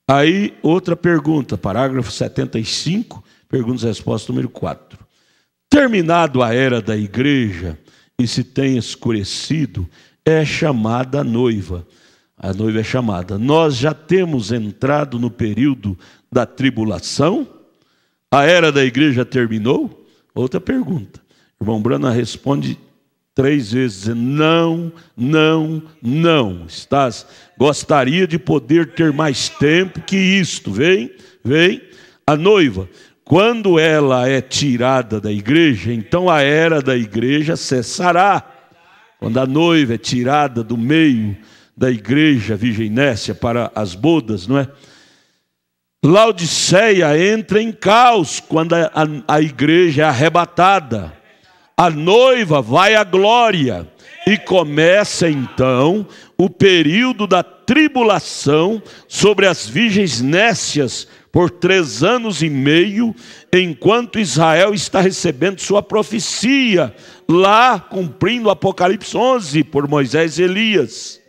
Aí, outra pergunta, parágrafo 75, perguntas e respostas número 4. Terminado a era da igreja e se tem escurecido, é chamada a noiva. A noiva é chamada. Nós já temos entrado no período da tribulação? A era da igreja terminou? Outra pergunta. Irmão Brana responde 3 vezes, dizendo: não, não, não. Gostaria de poder ter mais tempo que isto. Vem. A noiva, quando ela é tirada da igreja, então a era da igreja cessará. Quando a noiva é tirada do meio da igreja virginécia para as bodas, não é? Laodiceia entra em caos quando a igreja é arrebatada. A noiva vai à glória e começa então o período da tribulação sobre as virgens nécias por 3 anos e meio, enquanto Israel está recebendo sua profecia, lá cumprindo o Apocalipse 11 por Moisés e Elias.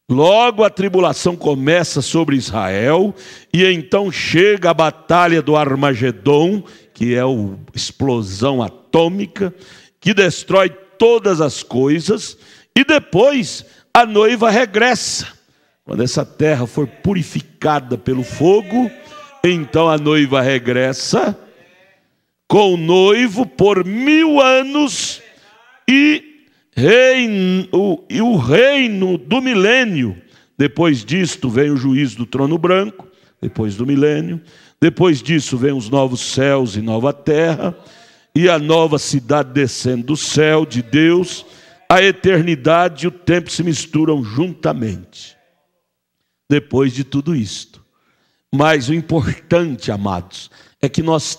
Logo a tribulação começa sobre Israel, e então chega a batalha do Armagedon, que é a explosão atômica, que destrói todas as coisas, e depois a noiva regressa. Quando essa terra for purificada pelo fogo, então a noiva regressa com o noivo por 1000 anos, e o reino do milênio. Depois disto vem o juízo do trono branco, depois do milênio. Depois disso vem os novos céus e nova terra, e a nova cidade descendo do céu de Deus. A eternidade e o tempo se misturam juntamente. Depois de tudo isto. Mas o importante, amados, é que nós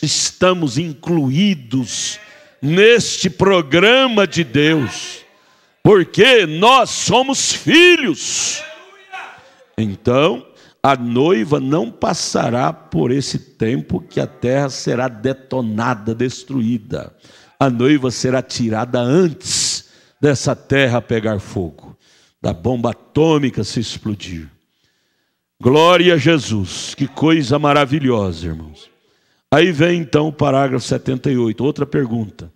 estamos incluídos neste programa de Deus, porque nós somos filhos. Então, a noiva não passará por esse tempo que a terra será detonada, destruída. A noiva será tirada antes dessa terra pegar fogo, da bomba atômica se explodir. Glória a Jesus, que coisa maravilhosa, irmãos. Aí vem então o parágrafo 78, outra pergunta.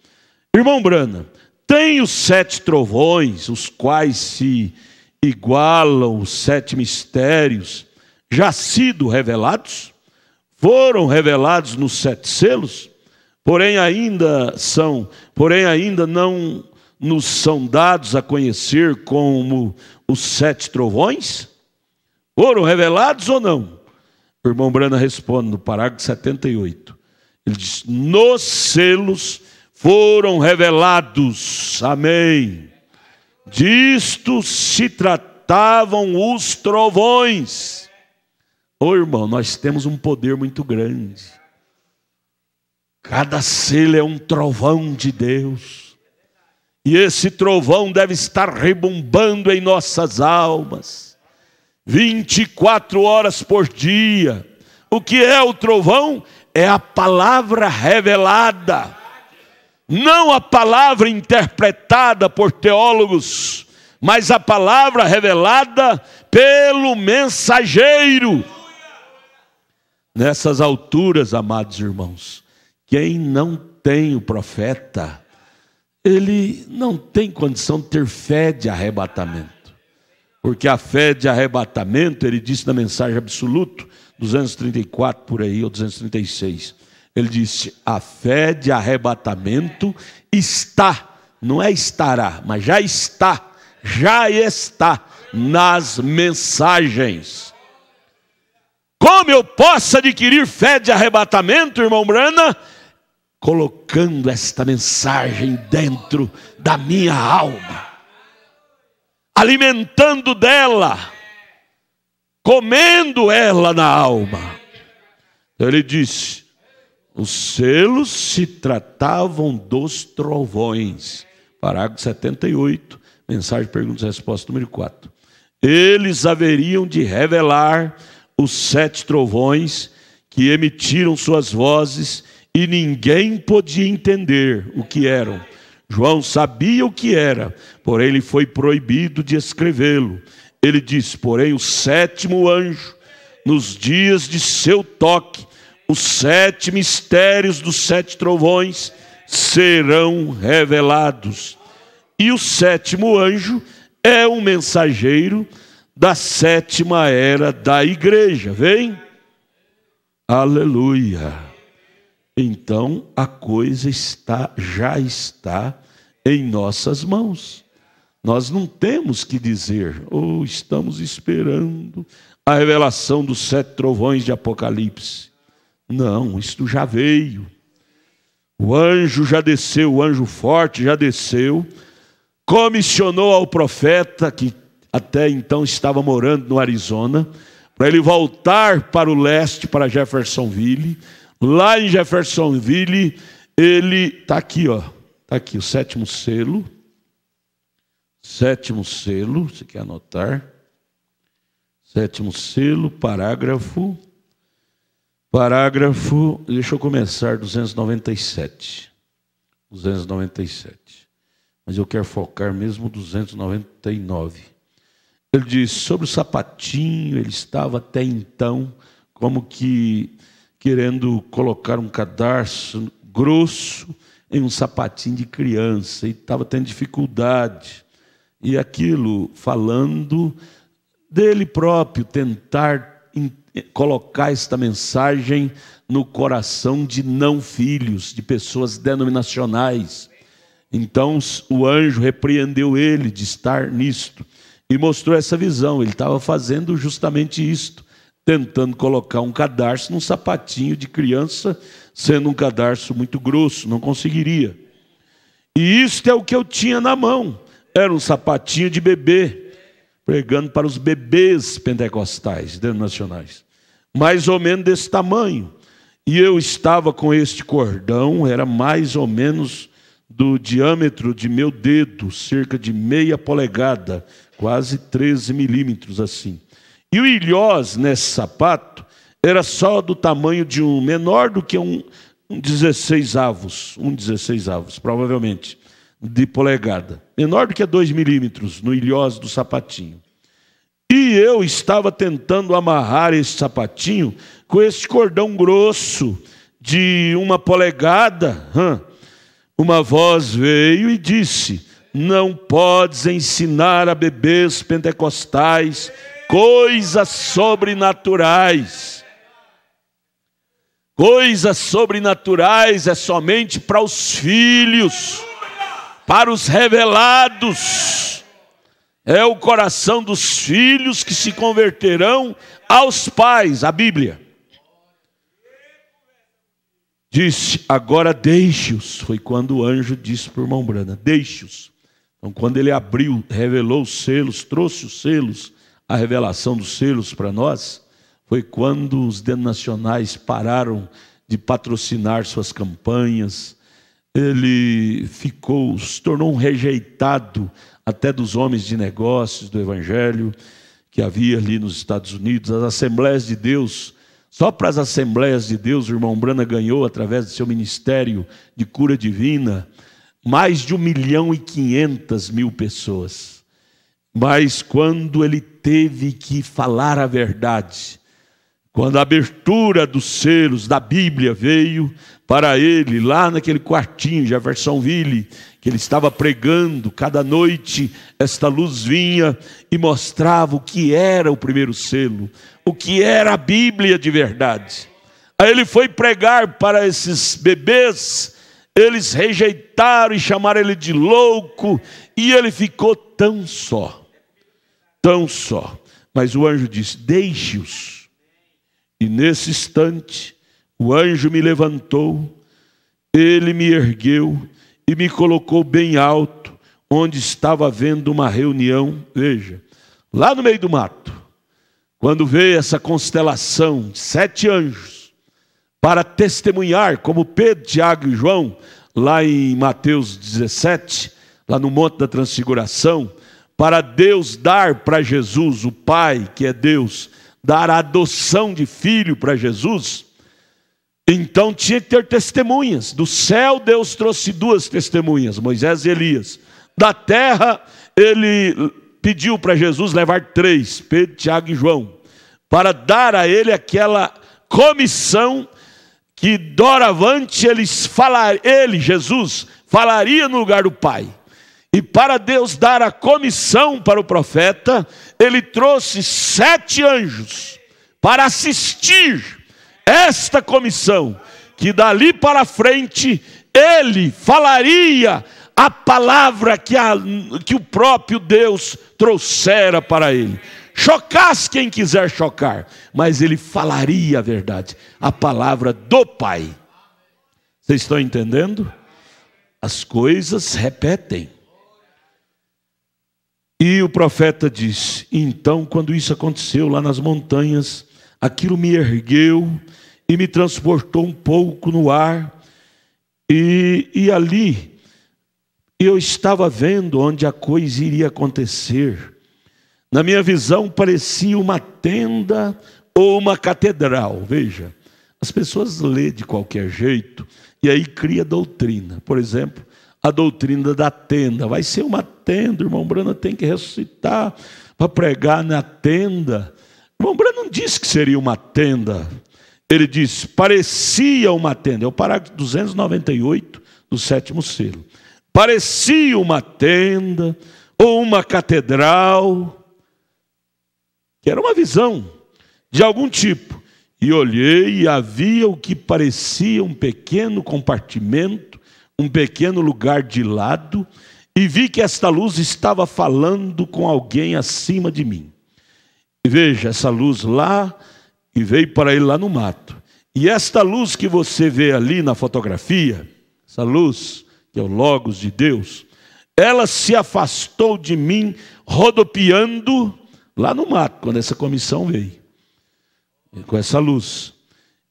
Irmão Brana, tem os 7 trovões, os quais se igualam os 7 mistérios, já sido revelados? Foram revelados nos 7 selos? Porém ainda não nos são dados a conhecer como os 7 trovões? Foram revelados ou não? O irmão Brana responde no parágrafo 78. Ele diz: nos selos foram revelados. Amém. Disto se tratavam os trovões. Ô irmão, nós temos um poder muito grande. Cada selo é um trovão de Deus. E esse trovão deve estar rebumbando em nossas almas. 24 horas por dia. O que é o trovão? É a palavra revelada. Não a palavra interpretada por teólogos, mas a palavra revelada pelo mensageiro. Nessas alturas, amados irmãos, quem não tem o profeta, ele não tem condição de ter fé de arrebatamento. Porque a fé de arrebatamento, ele disse na mensagem absoluta, 234 por aí, ou 236, Ele disse: a fé de arrebatamento está, não é estará, mas já está nas mensagens. Como eu posso adquirir fé de arrebatamento, irmão Brana? Colocando esta mensagem dentro da minha alma, alimentando dela, comendo ela na alma. Ele disse: os selos se tratavam dos trovões. Parágrafo 78, mensagem, perguntas e respostas, número 4. Eles haveriam de revelar os 7 trovões que emitiram suas vozes e ninguém podia entender o que eram. João sabia o que era, porém ele foi proibido de escrevê-lo. Ele disse: porém o 7º anjo, nos dias de seu toque, os 7 mistérios dos 7 trovões serão revelados. E o 7º anjo é um mensageiro da 7ª era da igreja. Vem? Aleluia. Então a coisa já está em nossas mãos. Nós não temos que dizer: estamos esperando a revelação dos 7 trovões de Apocalipse. Não, isto já veio. O anjo já desceu, o anjo forte já desceu, comissionou ao profeta, que até então estava morando no Arizona, para ele voltar para o leste, para Jeffersonville. Lá em Jeffersonville, ele está aqui, está aqui o 7º selo. 7º selo, você quer anotar? 7º selo, parágrafo, deixa eu começar, 297. 297. Mas eu quero focar mesmo 299. Ele diz: sobre o sapatinho, ele estava até então como que querendo colocar um cadarço grosso em um sapatinho de criança, e estava tendo dificuldade. E aquilo, falando dele próprio, tentar colocar esta mensagem no coração de não filhos, de pessoas denominacionais. Então o anjo repreendeu ele de estar nisto e mostrou essa visão. Ele estava fazendo justamente isto, tentando colocar um cadarço num sapatinho de criança, sendo um cadarço muito grosso, não conseguiria. E isto é o que eu tinha na mão, era um sapatinho de bebê, pregando para os bebês pentecostais, denominacionais, mais ou menos desse tamanho. E eu estava com este cordão, era mais ou menos do diâmetro de meu dedo, cerca de meia polegada, quase 13 milímetros assim. E o ilhós nesse sapato era só do tamanho de menor do que um 16 avos, provavelmente, de polegada. Menor do que 2 milímetros no ilhós do sapatinho. E eu estava tentando amarrar esse sapatinho com esse cordão grosso de 1 polegada. Uma voz veio e disse: não podes ensinar a bebês pentecostais coisas sobrenaturais. Coisas sobrenaturais é somente para os filhos, para os revelados. É o coração dos filhos que se converterão aos pais, a Bíblia. Disse: agora deixe-os. Foi quando o anjo disse para o irmão Brana: deixe-os. Então, quando ele abriu, revelou os selos, trouxe os selos, a revelação dos selos para nós, foi quando os denominacionais pararam de patrocinar suas campanhas. Ele se tornou um rejeitado até dos homens de negócios do Evangelho que havia ali nos Estados Unidos. As Assembleias de Deus, só para as Assembleias de Deus, o irmão Brana ganhou, através do seu ministério de cura divina, mais de 1.500.000 pessoas. Mas quando ele teve que falar a verdade, quando a abertura dos selos da Bíblia veio para ele, lá naquele quartinho, Jeffersonville, que ele estava pregando, cada noite esta luz vinha e mostrava o que era o primeiro selo, o que era a Bíblia de verdade. Aí ele foi pregar para esses bebês, eles rejeitaram e chamaram ele de louco, e ele ficou tão só. Mas o anjo disse: deixe-os. E nesse instante, o anjo me levantou, ele me ergueu e me colocou bem alto, onde estava havendo uma reunião, veja, lá no meio do mato. Quando veio essa constelação de 7 anjos, para testemunhar, como Pedro, Tiago e João, lá em Mateus 17, lá no Monte da Transfiguração, para Deus dar para Jesus, o Pai, que é Deus, dar a adoção de filho para Jesus, então tinha que ter testemunhas. Do céu Deus trouxe 2 testemunhas, Moisés e Elias. Da terra ele pediu para Jesus levar 3, Pedro, Tiago e João, para dar a ele aquela comissão que doravante Jesus, falaria no lugar do Pai. E para Deus dar a comissão para o profeta, ele trouxe 7 anjos para assistir esta comissão, que dali para frente ele falaria a palavra que o próprio Deus trouxera para ele. Chocasse quem quiser chocar, mas ele falaria a verdade, a palavra do Pai. Vocês estão entendendo? As coisas repetem. E o profeta disse: então, quando isso aconteceu lá nas montanhas, aquilo me ergueu e me transportou um pouco no ar, e ali eu estava vendo onde a coisa iria acontecer. Na minha visão parecia uma tenda ou uma catedral. Veja, as pessoas lêem de qualquer jeito e aí cria doutrina. Por exemplo, a doutrina da tenda. Vai ser uma tenda, irmão Branham tem que ressuscitar para pregar na tenda. Irmão Branham não disse que seria uma tenda. Ele disse, parecia uma tenda. É o parágrafo 298 do 7º selo. Parecia uma tenda ou uma catedral, que era uma visão de algum tipo. E olhei e havia o que parecia um pequeno compartimento, um pequeno lugar de lado, e vi que esta luz estava falando com alguém acima de mim. E veja, essa luz lá, e veio para ele lá no mato. E esta luz que você vê ali na fotografia, essa luz, que é o Logos de Deus, ela se afastou de mim, rodopiando lá no mato, quando essa comissão veio. Com essa luz.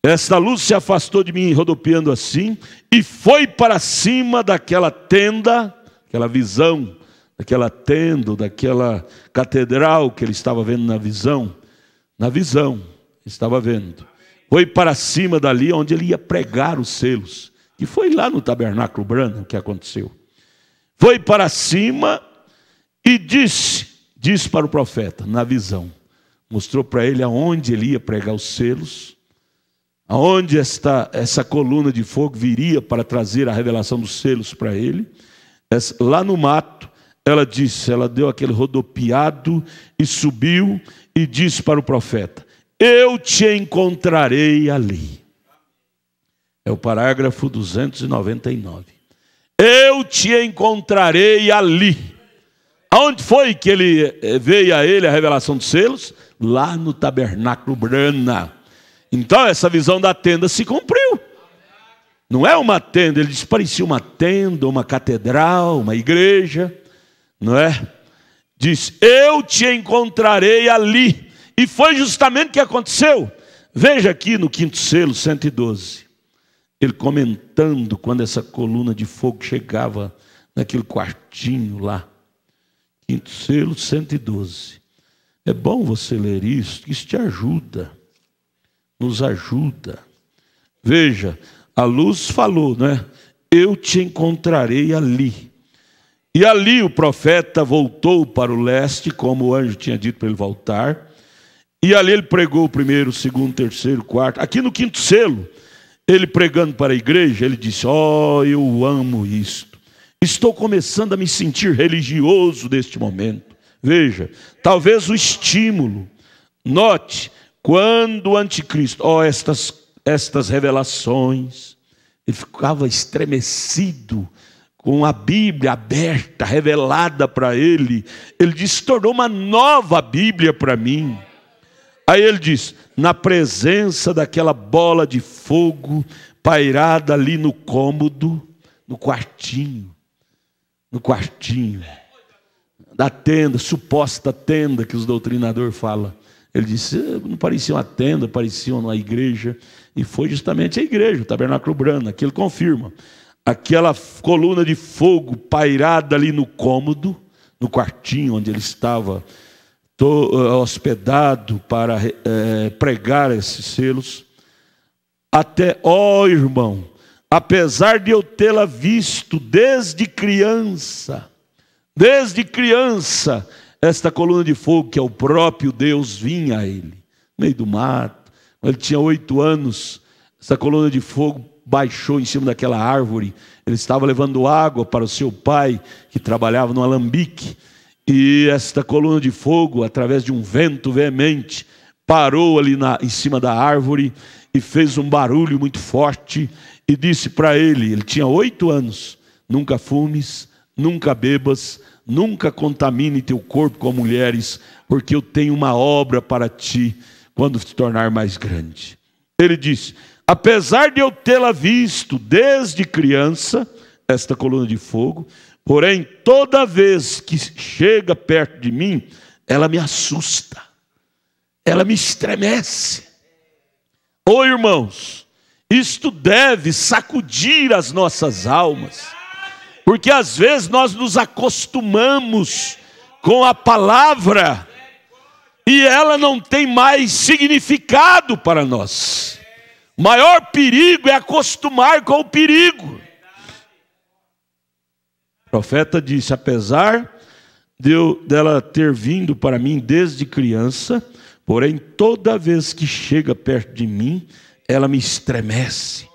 Esta luz se afastou de mim, rodopiando assim, e foi para cima daquela tenda, aquela visão, daquela tenda, daquela catedral que ele estava vendo na visão. Na visão, estava vendo. Foi para cima dali, onde ele ia pregar os selos. E foi lá no Tabernáculo Branham que aconteceu. Foi para cima e disse para o profeta, na visão. Mostrou para ele aonde ele ia pregar os selos, aonde essa coluna de fogo viria para trazer a revelação dos selos para ele. Lá no mato, ela deu aquele rodopiado e subiu e disse para o profeta, eu te encontrarei ali. É o parágrafo 299. Eu te encontrarei ali. Aonde foi que veio a ele a revelação dos selos? Lá no Tabernáculo Branham. Então essa visão da tenda se cumpriu. Não é uma tenda, ele disse, parecia uma tenda, uma catedral, uma igreja, não é? Diz, eu te encontrarei ali. E foi justamente o que aconteceu. Veja aqui no 5º selo, 112. Ele comentando quando essa coluna de fogo chegava naquele quartinho lá. 5º selo, 112. É bom você ler isso te ajuda. Nos ajuda. Veja, a luz falou, né? Eu te encontrarei ali. E ali o profeta voltou para o leste, como o anjo tinha dito para ele voltar. E ali ele pregou o 1º, 2º, 3º, 4º. Aqui no 5º selo, ele pregando para a igreja, ele disse, eu amo isto. Estou começando a me sentir religioso neste momento. Veja, talvez o estímulo. Note, quando o anticristo, estas revelações. Ele ficava estremecido com a Bíblia aberta, revelada para ele. Ele disse: tornou uma nova Bíblia para mim. Aí ele diz: na presença daquela bola de fogo pairada ali no cômodo, no quartinho da tenda, suposta tenda que os doutrinadores falam. Ele disse: não parecia uma tenda, parecia uma igreja. E foi justamente a igreja, o Tabernáculo Brando. Aqui ele confirma. Aquela coluna de fogo pairada ali no cômodo, no quartinho onde ele estava hospedado para pregar esses selos. Até, irmão, apesar de eu tê-la visto desde criança, esta coluna de fogo, que é o próprio Deus, vinha a ele, no meio do mato. Quando ele tinha 8 anos, essa coluna de fogo baixou em cima daquela árvore. Ele estava levando água para o seu pai, que trabalhava no alambique. E esta coluna de fogo, através de um vento veemente, parou ali em cima da árvore e fez um barulho muito forte. E disse para ele tinha 8 anos: nunca fumes, nunca bebas, nunca contamine teu corpo com mulheres, porque eu tenho uma obra para ti quando te tornar mais grande. Ele disse: apesar de eu tê-la visto desde criança, esta coluna de fogo, porém toda vez que chega perto de mim, ela me assusta, ela me estremece. Irmãos, isto deve sacudir as nossas almas, porque às vezes nós nos acostumamos com a palavra e ela não tem mais significado para nós. O maior perigo é acostumar com o perigo. O profeta disse: apesar dela ter vindo para mim desde criança, porém toda vez que chega perto de mim, ela me estremece,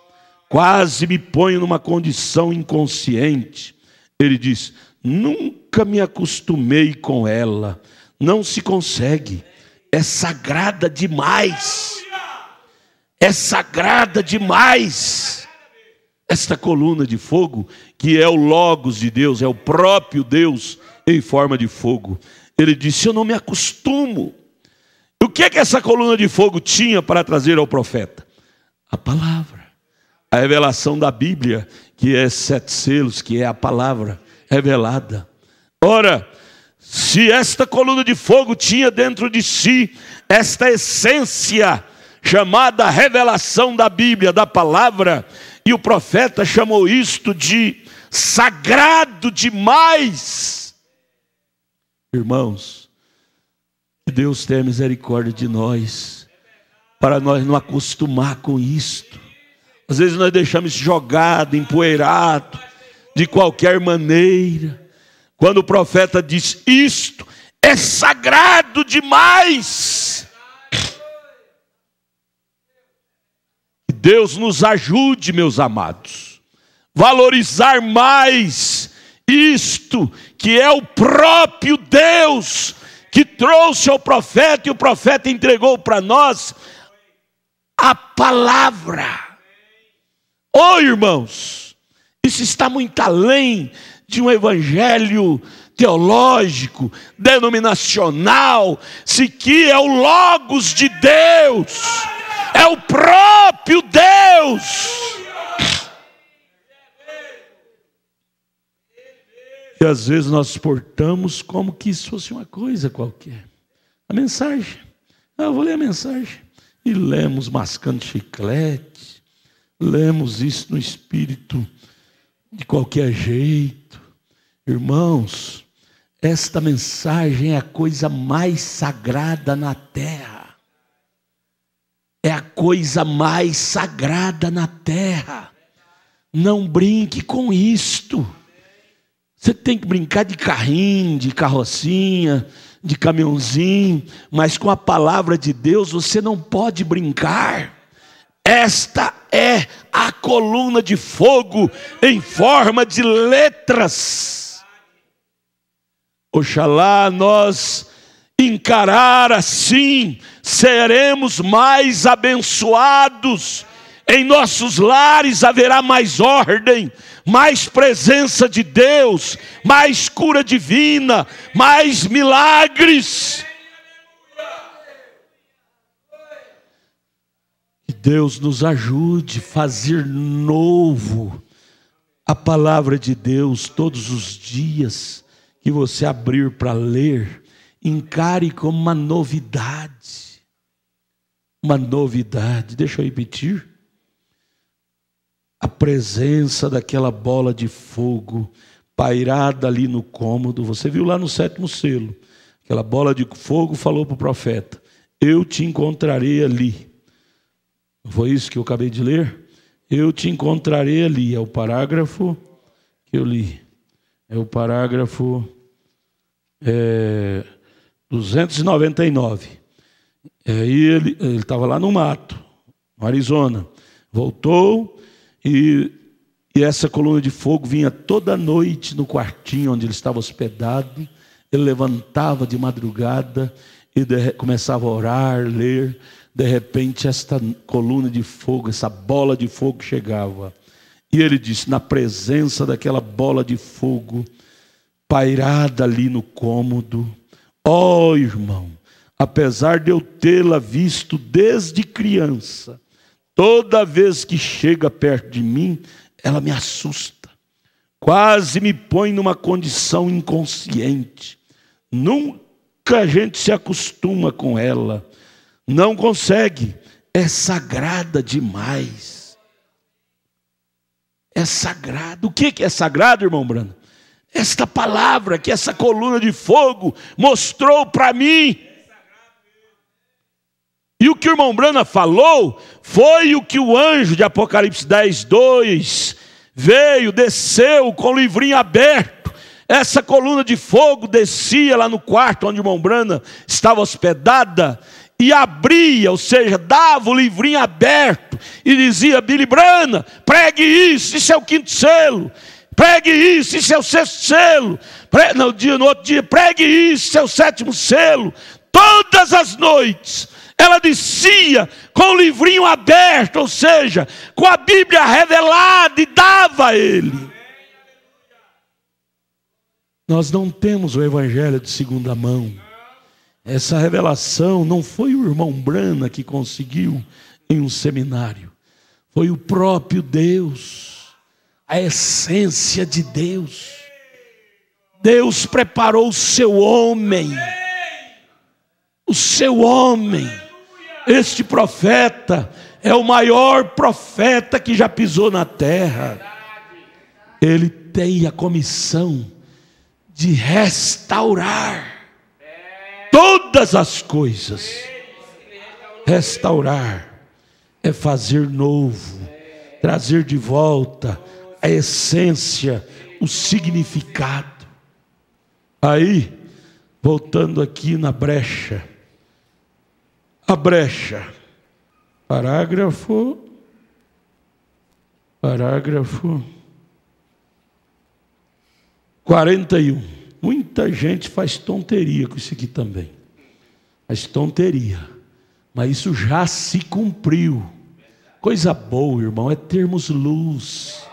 quase me põe numa condição inconsciente. Ele diz: nunca me acostumei com ela, não se consegue, é sagrada demais, é sagrada demais. Esta coluna de fogo, que é o Logos de Deus, é o próprio Deus em forma de fogo. Ele disse: eu não me acostumo. O que é que essa coluna de fogo tinha para trazer ao profeta? A palavra, a revelação da Bíblia, que é 7 selos, que é a palavra revelada. Ora, se esta coluna de fogo tinha dentro de si esta essência chamada revelação da Bíblia, da palavra, e o profeta chamou isto de sagrado demais. Irmãos, que Deus tenha misericórdia de nós, para nós não acostumar com isto. Às vezes nós deixamos jogado, empoeirado, de qualquer maneira. Quando o profeta diz: isto é sagrado demais. Que Deus nos ajude, meus amados, valorizar mais isto, que é o próprio Deus que trouxe ao profeta, e o profeta entregou para nós a palavra. Irmãos, isso está muito além de um evangelho teológico, denominacional. Isso aqui é o Logos de Deus, é o próprio Deus. E às vezes nós portamos como que isso fosse uma coisa qualquer. A mensagem, eu vou ler a mensagem. E lemos mascando chiclete, lemos isso no espírito de qualquer jeito. Irmãos, esta mensagem é a coisa mais sagrada na terra. É a coisa mais sagrada na terra. Não brinque com isto. Você tem que brincar de carrinho, de carrocinha, de caminhãozinho, mas com a palavra de Deus você não pode brincar. Esta é a coluna de fogo em forma de letras. Oxalá nós encarar assim, seremos mais abençoados Em nossos lares haverá mais ordem, mais presença de Deus, mais cura divina, mais milagres. Que Deus nos ajude a fazer novo a palavra de Deus todos os dias que você abrir para ler. Encare como uma novidade. Uma novidade. Deixa eu repetir. A presença daquela bola de fogo pairada ali no cômodo. Você viu lá no 7º selo. Aquela bola de fogo falou para o profeta: eu te encontrarei ali. Não foi isso que eu acabei de ler? Eu te encontrarei ali. É o parágrafo que eu li. É o parágrafo 299. Aí ele estava lá no mato, no Arizona. Voltou. E essa coluna de fogo vinha toda noite no quartinho onde ele estava hospedado. Ele levantava de madrugada e começava a orar, ler. De repente esta coluna de fogo, essa bola de fogo chegava. E ele disse, na presença daquela bola de fogo pairada ali no cômodo: ó irmão, apesar de eu tê-la visto desde criança, toda vez que chega perto de mim, ela me assusta. Quase me põe numa condição inconsciente. Nunca a gente se acostuma com ela. Não consegue. É sagrada demais. É sagrado. O que é sagrado, irmão Brando? Esta palavra que essa coluna de fogo mostrou para mim. E o que o irmão Brana falou foi o que o anjo de Apocalipse 10:2 veio, desceu com o livrinho aberto. Essa coluna de fogo descia lá no quarto onde o irmão Brana estava hospedada e abria, ou seja, dava o livrinho aberto e dizia: Billy Brana, pregue isso é o 5º selo. Pregue isso é o 6º selo. No outro dia, pregue isso é o 7º selo. Todas as noites ela descia com o livrinho aberto, ou seja, com a Bíblia revelada, e dava a ele. Nós não temos o evangelho de segunda mão. Essa revelação não foi o irmão Brana que conseguiu em um seminário. Foi o próprio Deus, a essência de Deus. Deus preparou o seu homem. O seu homem. Este profeta é o maior profeta que já pisou na terra. Ele tem a comissão de restaurar todas as coisas. Restaurar é fazer novo, trazer de volta a essência, o significado. Aí, voltando aqui na brecha, a brecha, parágrafo 41. Muita gente faz tonteria com isso aqui também. Faz tonteria. Mas isso já se cumpriu. Coisa boa, irmão, é termos luz.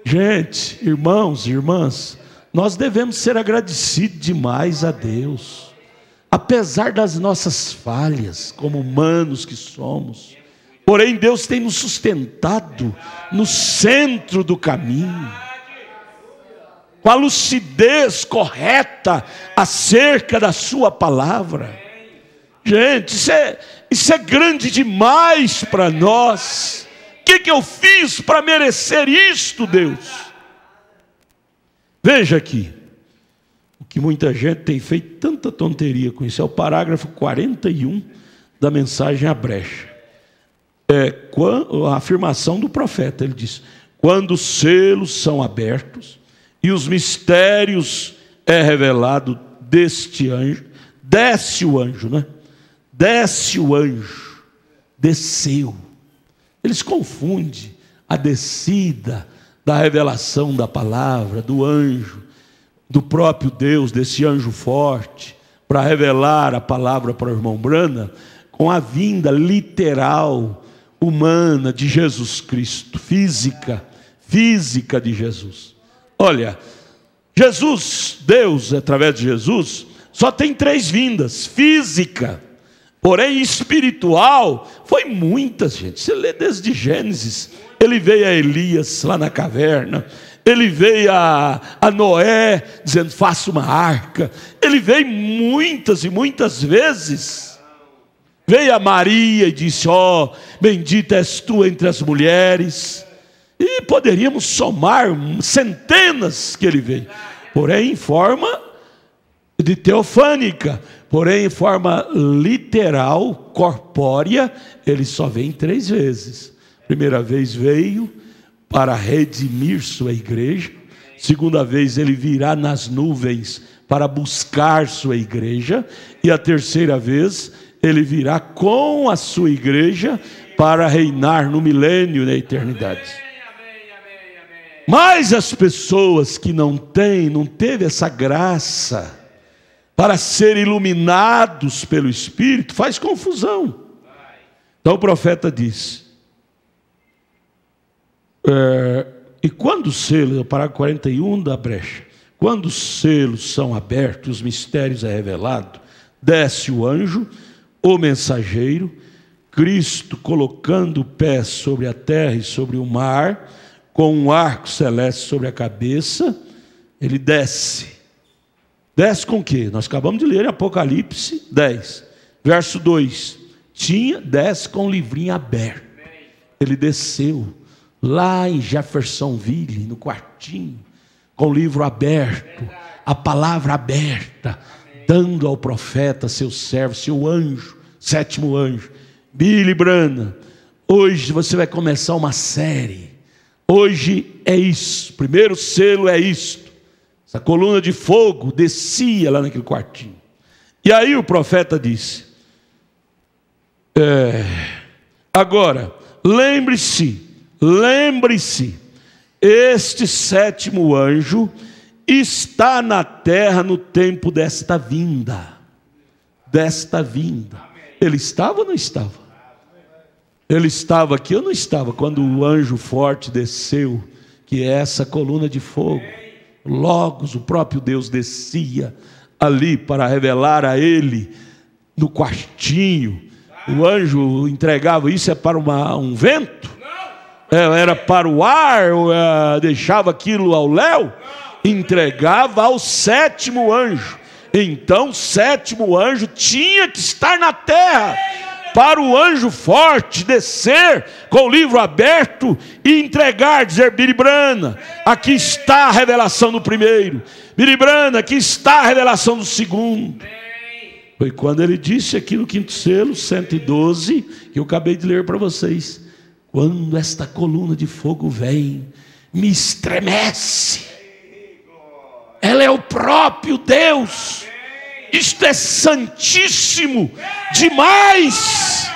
Gente, irmãos e irmãs, nós devemos ser agradecidos demais a Deus. Apesar das nossas falhas, como humanos que somos. Porém, Deus tem nos sustentado no centro do caminho, com a lucidez correta acerca da sua palavra. Gente, isso é grande demais para nós. O que eu fiz para merecer isto, Deus? Veja aqui, o que muita gente tem feito tanta tonteria com isso, é o parágrafo 41 da mensagem à brecha. A afirmação do profeta, ele diz: quando os selos são abertos e os mistérios é revelado deste anjo, desce o anjo, né? Desce o anjo, desceu. Eles confundem a descida da revelação da palavra, do anjo, do próprio Deus, desse anjo forte, para revelar a palavra para o irmão Brana, com a vinda literal, humana de Jesus Cristo, física de Jesus. Olha, Jesus, Deus, através de Jesus, só tem 3 vindas: física, porém espiritual, foi muitas, gente. Você lê desde Gênesis, ele veio a Elias lá na caverna, ele veio a Noé, dizendo, faça uma arca. Ele veio muitas e muitas vezes. Veio a Maria e disse, ó, bendita és tu entre as mulheres. E poderíamos somar centenas que ele veio. Porém, em forma de teofânica. Porém, em forma literal, corpórea, ele só vem 3 vezes. Primeira vez veio para redimir sua igreja. Segunda vez ele virá nas nuvens para buscar sua igreja. E a terceira vez ele virá com a sua igreja para reinar no milênio, na eternidade. Mas as pessoas que não teve essa graça para ser iluminados pelo Espírito, faz confusão. Então o profeta diz, e quando os selos, o parágrafo 41 da brecha, quando os selos são abertos, os mistérios é revelado, desce o anjo, o mensageiro, Cristo colocando o pé sobre a terra e sobre o mar, com um arco celeste sobre a cabeça, ele desce. Desce com o quê? Nós acabamos de ler em Apocalipse 10, verso 2. Desce com o livrinho aberto. Ele desceu lá em Jeffersonville, no quartinho, com o livro aberto, a palavra aberta, dando ao profeta, seu servo, seu anjo, 7º anjo, Billy Branham. Hoje você vai começar uma série. Hoje é isso, primeiro selo é isto. Essa coluna de fogo descia lá naquele quartinho. E aí o profeta disse, agora, lembre-se, este 7º anjo está na terra no tempo desta vinda. Ele estava ou não estava? Ele estava aqui ou não estava? Quando o anjo forte desceu, que é essa coluna de fogo, Logos, o próprio Deus descia ali para revelar a ele no quartinho. O anjo entregava isso para um vento? Era para o ar? Deixava aquilo ao léu? Entregava ao 7º anjo. Então o 7º anjo tinha que estar na terra para o anjo forte descer com o livro aberto e entregar, dizer, Billy Branham, aqui está a revelação do primeiro. Billy Branham, aqui está a revelação do segundo. Foi quando ele disse aqui no 5º selo, 112, que eu acabei de ler para vocês. Quando esta coluna de fogo vem, me estremece. Ela é o próprio Deus. Isto é santíssimo demais.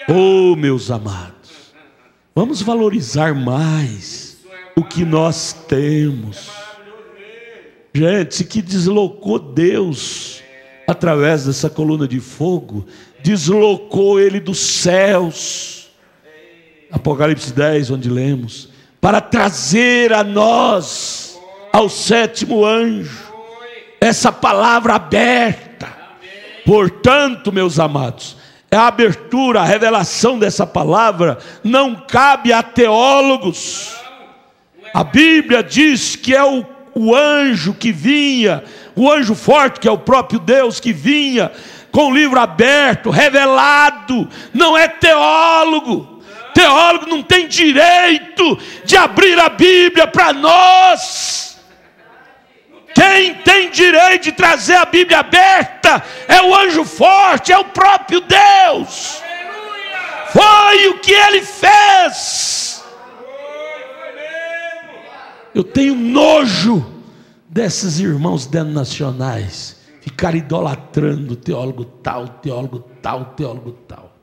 Oh, meus amados, vamos valorizar mais o que nós temos. Gente, que deslocou Deus através dessa coluna de fogo, deslocou ele dos céus. Apocalipse 10, onde lemos, para trazer a nós, ao 7º anjo, essa palavra aberta. Portanto, meus amados, a abertura, a revelação dessa palavra não cabe a teólogos. A Bíblia diz que é o anjo que vinha, o anjo forte, que é o próprio Deus, que vinha com o livro aberto, revelado. Não é teólogo. Teólogo não tem direito de abrir a Bíblia para nós. Quem tem direito de trazer a Bíblia aberta é o anjo forte, é o próprio Deus. Foi o que ele fez. Eu tenho nojo desses irmãos denominacionais ficar idolatrando teólogo tal, teólogo tal, teólogo tal.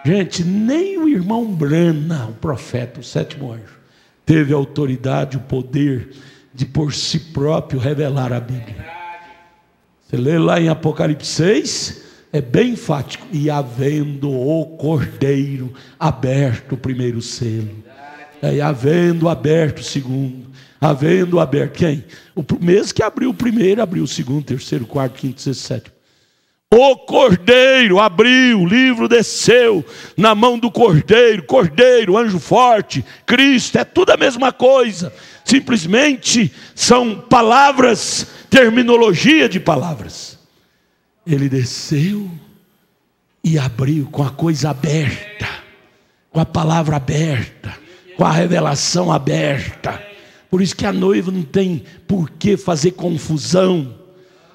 Gente, nem o irmão Branham, o profeta, o 7º anjo, teve a autoridade, o poder de por si próprio revelar a Bíblia. Você lê lá em Apocalipse 6, é bem enfático. E havendo o cordeiro aberto o primeiro selo, e havendo aberto o segundo, havendo aberto, quem? O mesmo que abriu o primeiro, abriu o segundo, terceiro, quarto, quinto, sexto, sétimo. O cordeiro abriu, o livro desceu na mão do cordeiro. Cordeiro, anjo forte, Cristo, é tudo a mesma coisa. Simplesmente são palavras, terminologia de palavras. Ele desceu e abriu com a coisa aberta, com a palavra aberta, com a revelação aberta. Por isso que a noiva não tem por que fazer confusão.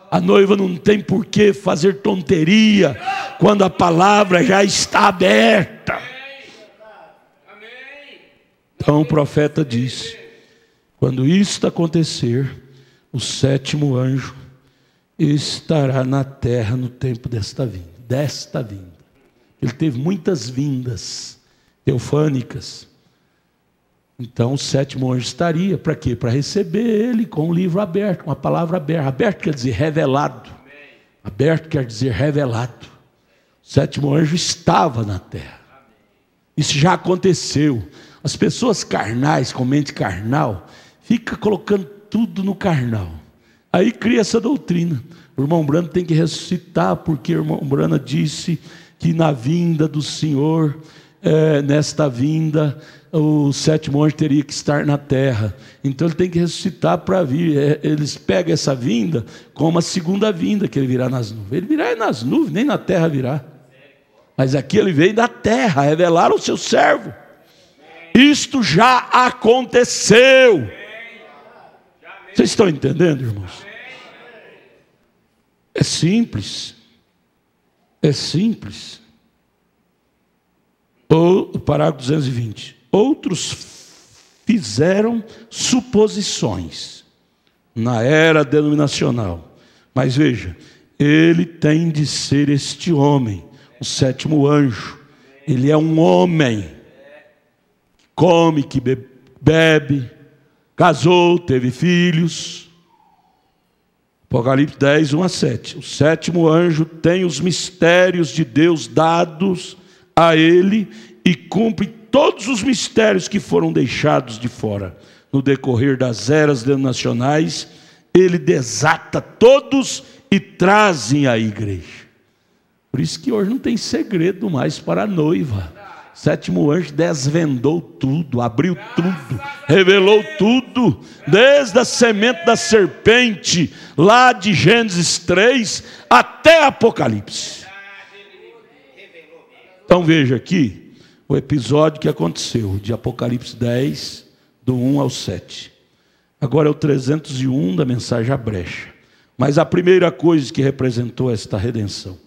A noiva não tem por que fazer tonteria, quando a palavra já está aberta. Então o profeta diz: quando isto acontecer, o sétimo anjo estará na terra no tempo desta vinda. Ele teve muitas vindas teofânicas. Então o sétimo anjo estaria, para quê? Para receber ele com o livro aberto, com a palavra aberta. Aberto quer dizer revelado. Aberto quer dizer revelado. O sétimo anjo estava na terra. Isso já aconteceu. As pessoas carnais, com mente carnal, ficam colocando tudo no carnal. Aí cria essa doutrina. O irmão Brana tem que ressuscitar, porque o irmão Brana disse que na vinda do Senhor, nesta vinda, o sétimo anjo teria que estar na terra. Então ele tem que ressuscitar para vir. Eles pegam essa vinda como a segunda vinda, que ele virá nas nuvens. Ele virá nas nuvens, nem na terra virá. Mas aqui ele veio da terra, revelar o seu servo. Isto já aconteceu. Vocês estão entendendo, irmãos? É simples. É simples. O parágrafo 220. Outros fizeram suposições na era denominacional. Mas veja, ele tem de ser este homem, o sétimo anjo. Ele é um homem. Come, que bebe, casou, teve filhos. Apocalipse 10, 1 a 7. O sétimo anjo tem os mistérios de Deus dados a ele e cumpre todos os mistérios que foram deixados de fora. No decorrer das eras denominacionais, ele desata todos e trazem à igreja. Por isso que hoje não tem segredo mais para a noiva. O sétimo anjo desvendou tudo, abriu tudo, revelou tudo, desde a semente da serpente, lá de Gênesis 3, até Apocalipse. Então veja aqui o episódio que aconteceu, de Apocalipse 10, do 1 ao 7. Agora é o 301 da mensagem à brecha. Mas a primeira coisa que representou esta redenção: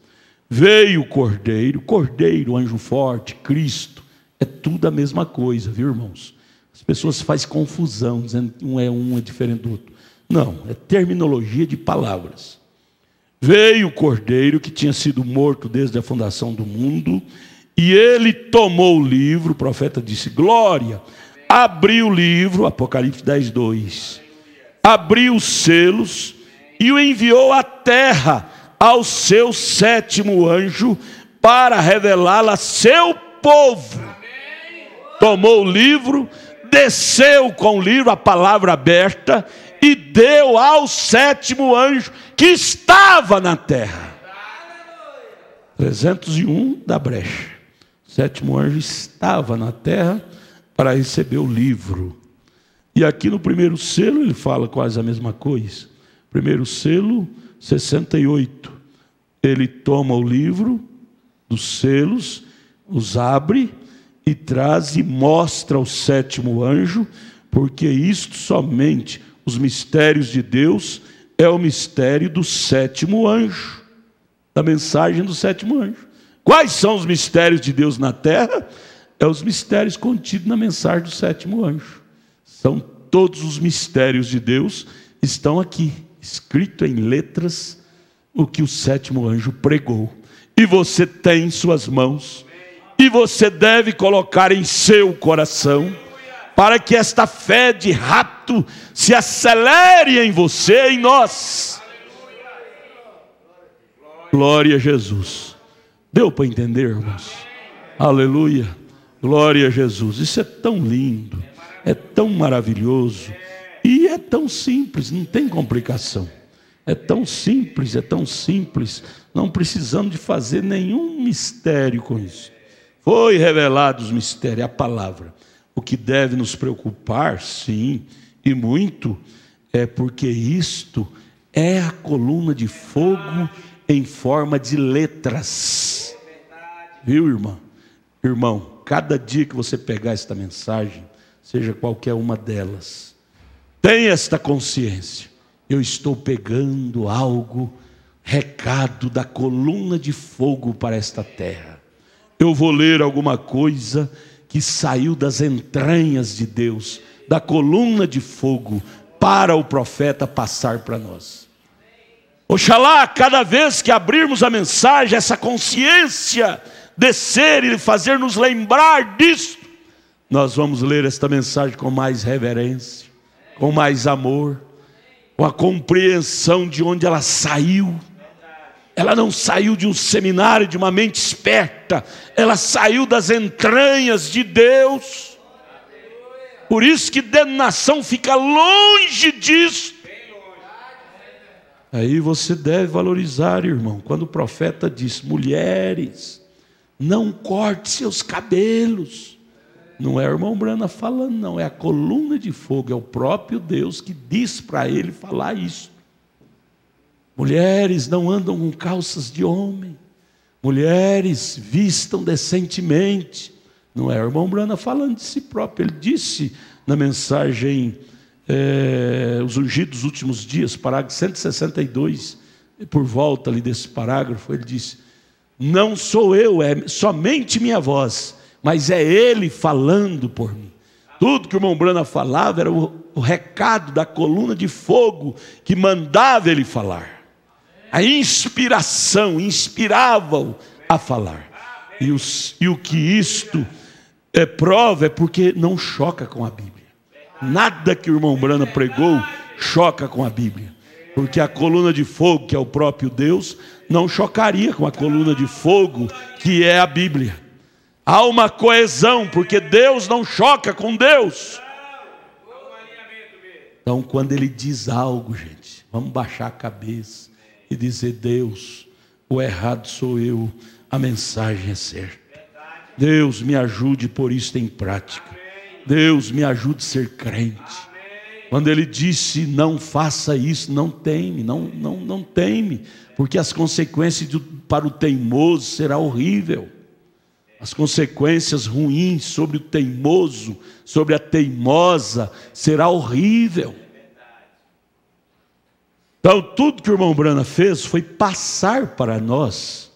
veio o Cordeiro, anjo forte, Cristo. É tudo a mesma coisa, viu, irmãos? As pessoas fazem confusão, dizendo que um é diferente do outro. Não, é terminologia de palavras. Veio o Cordeiro, que tinha sido morto desde a fundação do mundo, e ele tomou o livro, o profeta disse, glória, abriu o livro, Apocalipse 10, 2, abriu os selos, e o enviou à terra, ao seu sétimo anjo, para revelá-la a seu povo. Tomou o livro, desceu com o livro, a palavra aberta, e deu ao sétimo anjo que estava na terra. 301 da brecha. O sétimo anjo estava na terra para receber o livro. E aqui no primeiro selo ele fala quase a mesma coisa. Primeiro selo, 68. Ele toma o livro dos selos, os abre e traz e mostra ao sétimo anjo, porque isto somente, os mistérios de Deus, é o mistério do sétimo anjo, da mensagem do sétimo anjo. Quais são os mistérios de Deus na terra? É os mistérios contidos na mensagem do sétimo anjo. São todos os mistérios de Deus, estão aqui, escrito em letras, o que o sétimo anjo pregou. E você tem em suas mãos, e você deve colocar em seu coração, para que esta fé de rato se acelere em você e em nós. Glória a Jesus. Deu para entender, irmãos? Aleluia. Glória a Jesus. Isso é tão lindo, é tão maravilhoso e é tão simples, não tem complicação. É tão simples, não precisamos de fazer nenhum mistério com isso. Foi revelado os mistérios, a palavra. O que deve nos preocupar, sim, e muito, é porque isto é a coluna de fogo em forma de letras. Viu, irmã? Irmão, cada dia que você pegar esta mensagem, seja qualquer uma delas, tenha esta consciência. Eu estou pegando algo, recado da coluna de fogo para esta terra. Eu vou ler alguma coisa que saiu das entranhas de Deus, da coluna de fogo, para o profeta passar para nós. Oxalá, cada vez que abrirmos a mensagem, essa consciência descer e fazer nos lembrar disso, nós vamos ler esta mensagem com mais reverência, com mais amor, com a compreensão de onde ela saiu. Ela não saiu de um seminário, de uma mente esperta, ela saiu das entranhas de Deus. Por isso que denominação fica longe disso. Aí você deve valorizar, irmão, quando o profeta diz: mulheres, não corte seus cabelos. Não é o irmão Brana falando, não, é a coluna de fogo, é o próprio Deus que diz para ele falar isso. Mulheres, não andam com calças de homem. Mulheres, vistam decentemente. Não é o irmão Brana falando de si próprio. Ele disse na mensagem Os Ungidos dos Últimos Dias, parágrafo 162, por volta ali desse parágrafo, ele disse: não sou eu, é somente minha voz, mas é Ele falando por mim. Tudo que o irmão Brana falava era o recado da coluna de fogo que mandava ele falar. A inspiração inspirava-o a falar. E o que isto prova é porque não choca com a Bíblia. Nada que o irmão Brana pregou choca com a Bíblia. Porque a coluna de fogo, que é o próprio Deus, não chocaria com a coluna de fogo, que é a Bíblia. Há uma coesão, porque Deus não choca com Deus. Então, quando Ele diz algo, gente, vamos baixar a cabeça e dizer: Deus, o errado sou eu, a mensagem é certa. Deus, me ajude a pôr isso em prática. Deus, me ajude a ser crente. Quando Ele disse: não faça isso, não teme, não teme, porque as consequências para o teimoso será horrível. As consequências ruins sobre o teimoso, sobre a teimosa, será horrível. Então, tudo que o irmão Brana fez foi passar para nós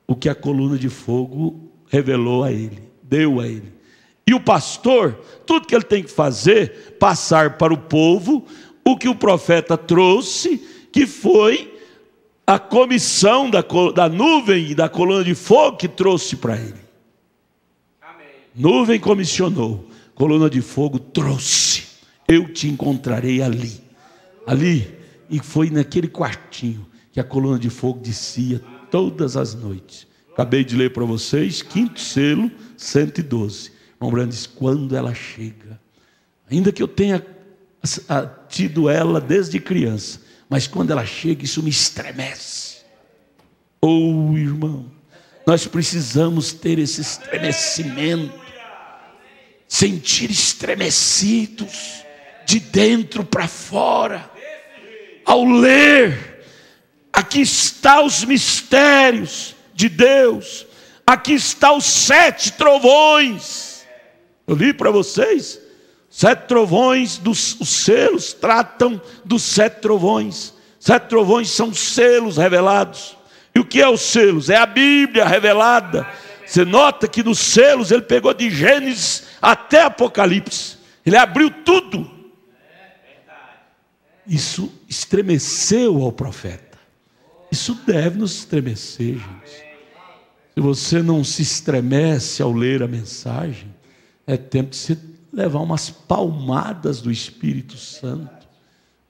o que a coluna de fogo revelou a ele, deu a ele. E o pastor, tudo que ele tem que fazer, passar para o povo o que o profeta trouxe, que foi a comissão da nuvem e da coluna de fogo que trouxe para ele. Nuvem comissionou, coluna de fogo trouxe. Eu te encontrarei ali. Ali, e foi naquele quartinho que a coluna de fogo descia todas as noites. Acabei de ler para vocês, 5º selo, 112. O irmão diz: quando ela chega, ainda que eu tenha tido ela desde criança, mas quando ela chega, isso me estremece. Oh, irmão, nós precisamos ter esse estremecimento. Sentir estremecidos de dentro para fora, ao ler, aqui está os mistérios de Deus, aqui está os 7 trovões. Eu li para vocês, 7 trovões, os selos tratam dos 7 trovões. 7 trovões são selos revelados. E o que é os selos? É a Bíblia revelada. Você nota que nos selos ele pegou de Gênesis até Apocalipse. Ele abriu tudo. Isso estremeceu ao profeta. Isso deve nos estremecer, gente. Se você não se estremece ao ler a mensagem, é tempo de você levar umas palmadas do Espírito Santo.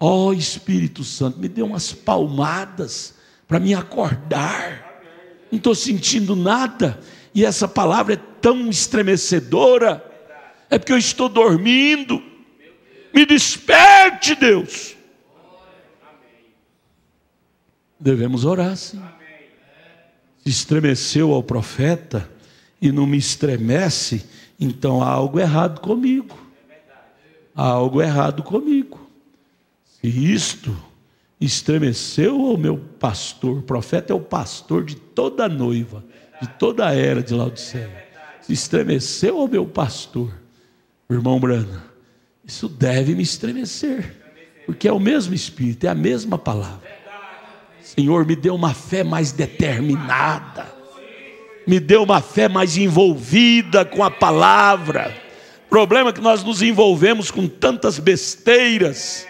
Ó Espírito Santo, me dê umas palmadas para me acordar. Não estou sentindo nada, e essa palavra é tão estremecedora, é porque eu estou dormindo. Me desperte, Deus. Devemos orar, sim. Se estremeceu ao profeta e não me estremece, então há algo errado comigo. Há algo errado comigo. Se isto estremeceu ao meu pastor, o profeta é o pastor de toda a noiva, de toda a era de Laodiceia. Se estremeceu ao meu pastor, irmão Brana, isso deve me estremecer, porque é o mesmo Espírito, é a mesma palavra. Senhor, me dê uma fé mais determinada, me dê uma fé mais envolvida com a palavra. O problema é que nós nos envolvemos com tantas besteiras,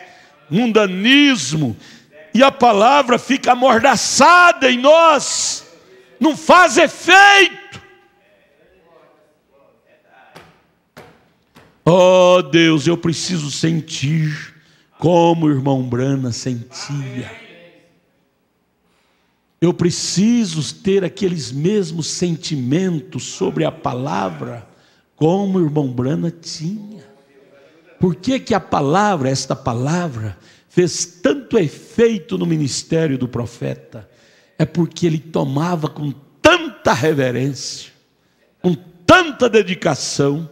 mundanismo, e a palavra fica amordaçada em nós, não faz efeito. Oh Deus, eu preciso sentir como o irmão Brana sentia. Eu preciso ter aqueles mesmos sentimentos sobre a palavra como o irmão Brana tinha. Por que que a palavra, esta palavra, fez tanto efeito no ministério do profeta? É porque ele tomava com tanta reverência, com tanta dedicação,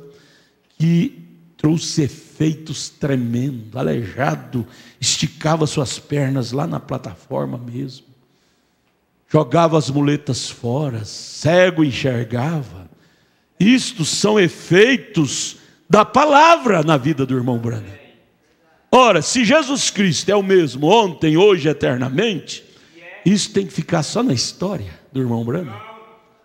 que trouxe efeitos tremendos. Aleijado esticava suas pernas lá na plataforma mesmo, jogava as muletas fora, cego enxergava. Isto são efeitos da palavra na vida do irmão Brana. Ora, se Jesus Cristo é o mesmo ontem, hoje, eternamente, isso tem que ficar só na história do irmão Brana.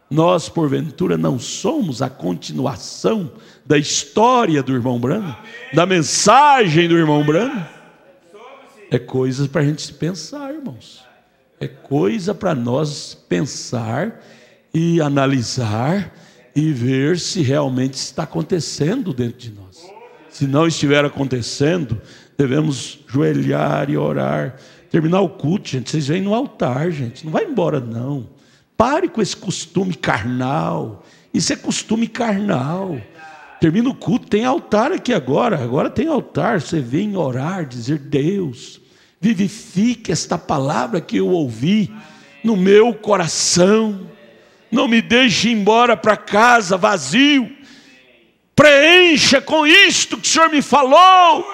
Nós, porventura, não somos a continuação da história do irmão Brana, da mensagem do irmão Brana? É coisa para a gente se pensar, irmãos. É coisa para nós pensar e analisar e ver se realmente está acontecendo dentro de nós. Se não estiver acontecendo, devemos joelhar e orar. Terminar o culto, gente, vocês vêm no altar, gente, não vai embora não. Pare com esse costume carnal. Isso é costume carnal. Termina o culto, tem altar aqui agora. Agora tem altar, você vem orar, dizer: Deus, vivifique esta palavra que eu ouvi no meu coração. Não me deixe ir embora para casa vazio. Preencha com isto que o Senhor me falou.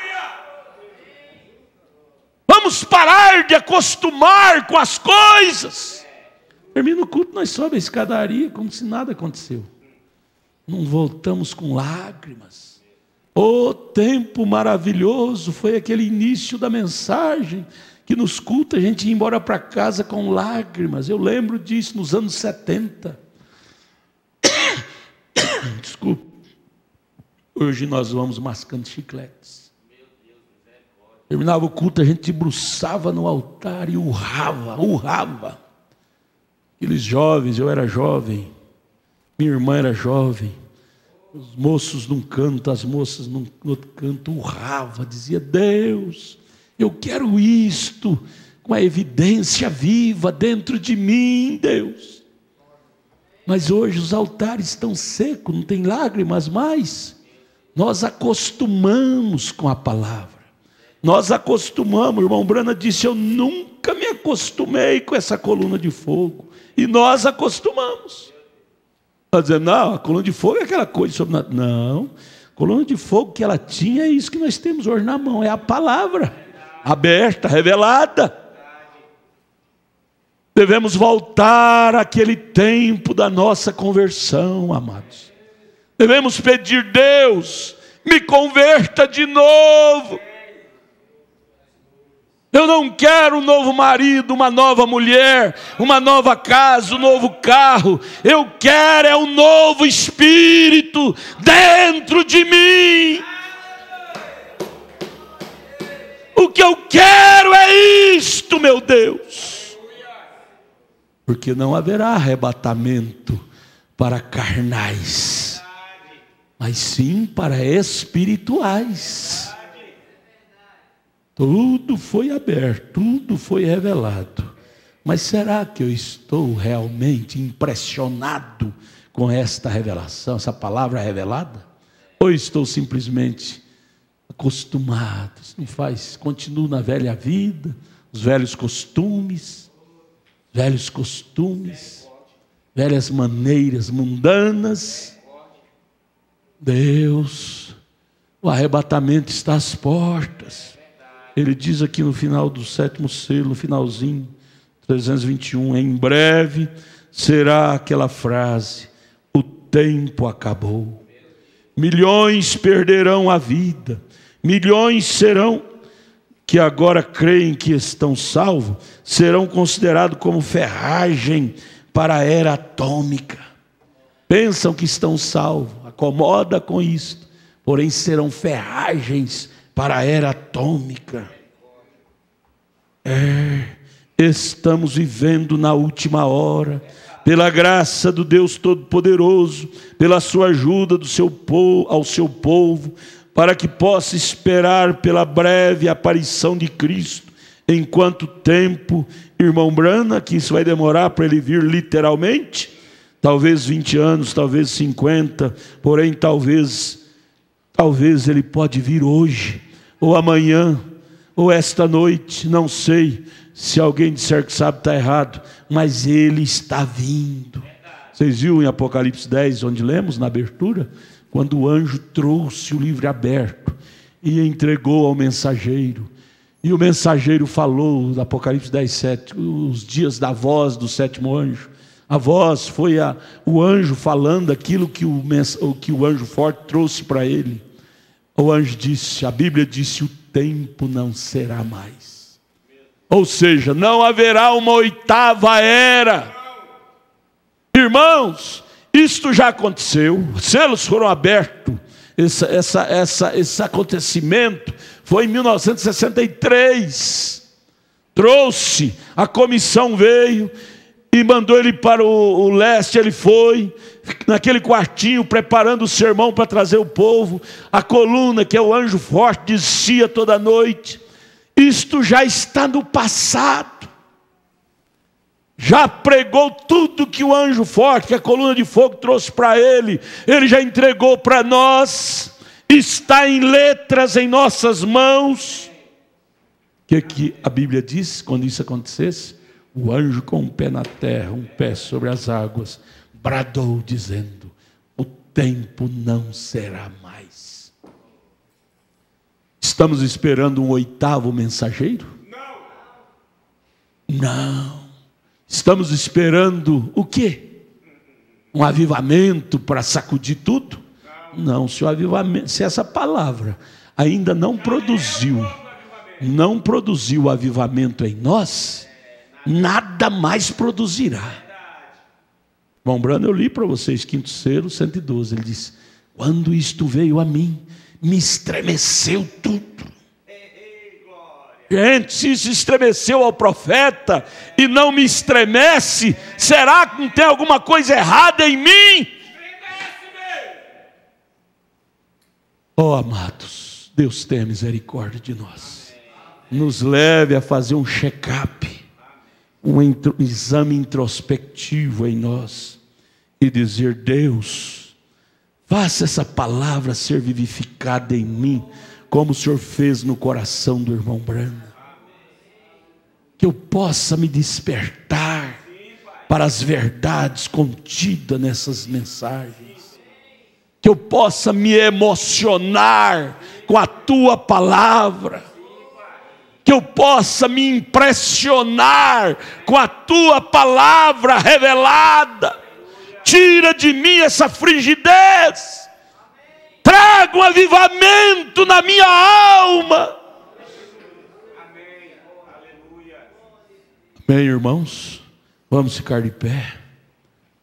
Vamos parar de acostumar com as coisas. Termina o culto, nós sobe a escadaria como se nada aconteceu. Não voltamos com lágrimas. Oh, tempo maravilhoso foi aquele início da mensagem, que nos cultos a gente ia embora para casa com lágrimas. Eu lembro disso nos anos 70. Desculpa. Hoje nós vamos mascando chicletes. Terminava o culto, a gente debruçava no altar e urrava. Aqueles jovens, eu era jovem, minha irmã era jovem, os moços num canto, as moças no outro canto, urrava, dizia: Deus, eu quero isto, com a evidência viva dentro de mim, Deus. Mas hoje os altares estão secos, não tem lágrimas mais. Nós acostumamos com a palavra. Nós acostumamos, o irmão Brana disse: eu nunca me acostumei com essa coluna de fogo. E nós acostumamos. Está dizendo: não, a coluna de fogo é aquela coisa sobrenatural. Não, a coluna de fogo que ela tinha é isso que nós temos hoje na mão, é a palavra aberta, revelada. Devemos voltar àquele tempo da nossa conversão, amados. Devemos pedir: Deus, me converta de novo. Eu não quero um novo marido, uma nova mulher, uma nova casa, um novo carro. Eu quero é um novo espírito dentro de mim. O que eu quero é isto, meu Deus. Porque não haverá arrebatamento para carnais, mas sim para espirituais. Tudo foi aberto, tudo foi revelado. Mas será que eu estou realmente impressionado com esta revelação, essa palavra revelada? Ou estou simplesmente acostumado? Isso me faz, continuo na velha vida, os velhos costumes, velhas maneiras mundanas. Deus, o arrebatamento está às portas. Ele diz aqui no final do 7º selo, no finalzinho, 321, em breve será aquela frase: o tempo acabou. Milhões perderão a vida, milhões serão, que agora creem que estão salvos, serão considerados como ferragem para a era atômica. Pensam que estão salvos, acomoda com isto, porém serão ferragens para a era atômica. Estamos vivendo na última hora, pela graça do Deus Todo-Poderoso, pela sua ajuda ao seu povo, para que possa esperar pela breve aparição de Cristo. Em quanto tempo, irmão Brana, que isso vai demorar para ele vir literalmente? Talvez 20 anos, talvez 50, porém talvez ele pode vir hoje, ou amanhã, ou esta noite, não sei. Se alguém disser que sabe, está errado, mas ele está vindo. Vocês viram em Apocalipse 10, onde lemos na abertura, quando o anjo trouxe o livro aberto e entregou ao mensageiro, e o mensageiro falou, no Apocalipse 10, 7, os dias da voz do 7º anjo. A voz foi o anjo falando aquilo que o anjo forte trouxe para ele. O anjo disse, a Bíblia disse, o tempo não será mais. Ou seja, não haverá uma 8ª era. Irmãos, isto já aconteceu, os selos foram abertos. Esse acontecimento foi em 1963. Trouxe, a comissão veio e mandou ele para o leste. Ele foi naquele quartinho preparando o sermão para trazer o povo. A coluna, que é o anjo forte, descia toda noite. Isto já está no passado. Já pregou tudo que o anjo forte, que a coluna de fogo trouxe para ele. Ele já entregou para nós. Está em letras em nossas mãos. O que a Bíblia diz quando isso acontecesse? O anjo com um pé na terra, um pé sobre as águas, bradou dizendo, o tempo não será mais. Estamos esperando um 8º mensageiro? Não. Estamos esperando o quê? Um avivamento para sacudir tudo? Não, se o avivamento, se essa palavra ainda não produziu o avivamento em nós, nada mais produzirá. Bom, Brano, eu li para vocês, 5º selo, 112, ele diz, quando isto veio a mim, me estremeceu tudo. Gente, se isso estremeceu ao profeta e não me estremece, será que não tem alguma coisa errada em mim? Oh, amados, Deus tenha misericórdia de nós. Nos leve a fazer um check-up, um exame introspectivo em nós e dizer, Deus, faça essa palavra ser vivificada em mim, como o Senhor fez no coração do irmão Brana. Que eu possa me despertar para as verdades contidas nessas mensagens. Que eu possa me emocionar com a tua palavra. Que eu possa me impressionar com a tua palavra revelada. Tira de mim essa frigidez. Traga um avivamento na minha alma. Amém, irmãos? Vamos ficar de pé.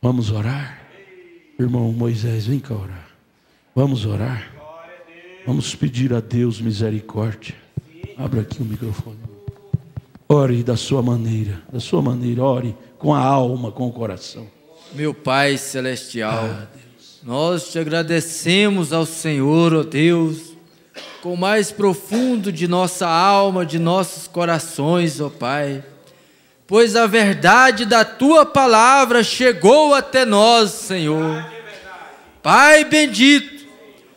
Vamos orar. Irmão Moisés, vem cá orar. Vamos orar. Vamos pedir a Deus misericórdia. Abra aqui o microfone. Ore da sua maneira. Ore com a alma, com o coração. Meu Pai Celestial, nós te agradecemos ao Senhor, ó Deus, com o mais profundo de nossa alma, de nossos corações, ó Pai, pois a verdade da Tua palavra chegou até nós, Senhor. Pai bendito,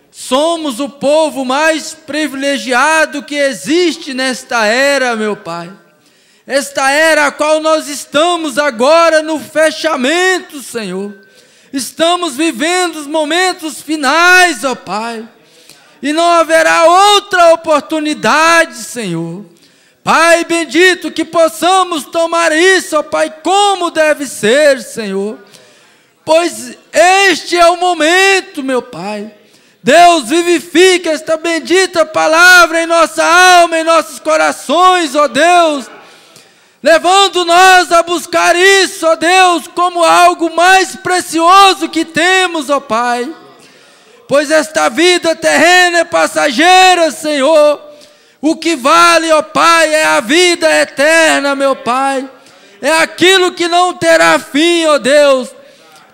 somos o povo mais privilegiado que existe nesta era, meu Pai. Esta era a qual nós estamos agora no fechamento, Senhor. Estamos vivendo os momentos finais, ó Pai. E não haverá outra oportunidade, Senhor. Pai bendito, que possamos tomar isso, ó Pai, como deve ser, Senhor. Pois este é o momento, meu Pai. Deus, vivifica esta bendita palavra em nossa alma, em nossos corações, ó Deus. Levando nós a buscar isso, ó Deus, como algo mais precioso que temos, ó Pai. Pois esta vida terrena é passageira, Senhor. O que vale, ó Pai, é a vida eterna, meu Pai. É aquilo que não terá fim, ó Deus.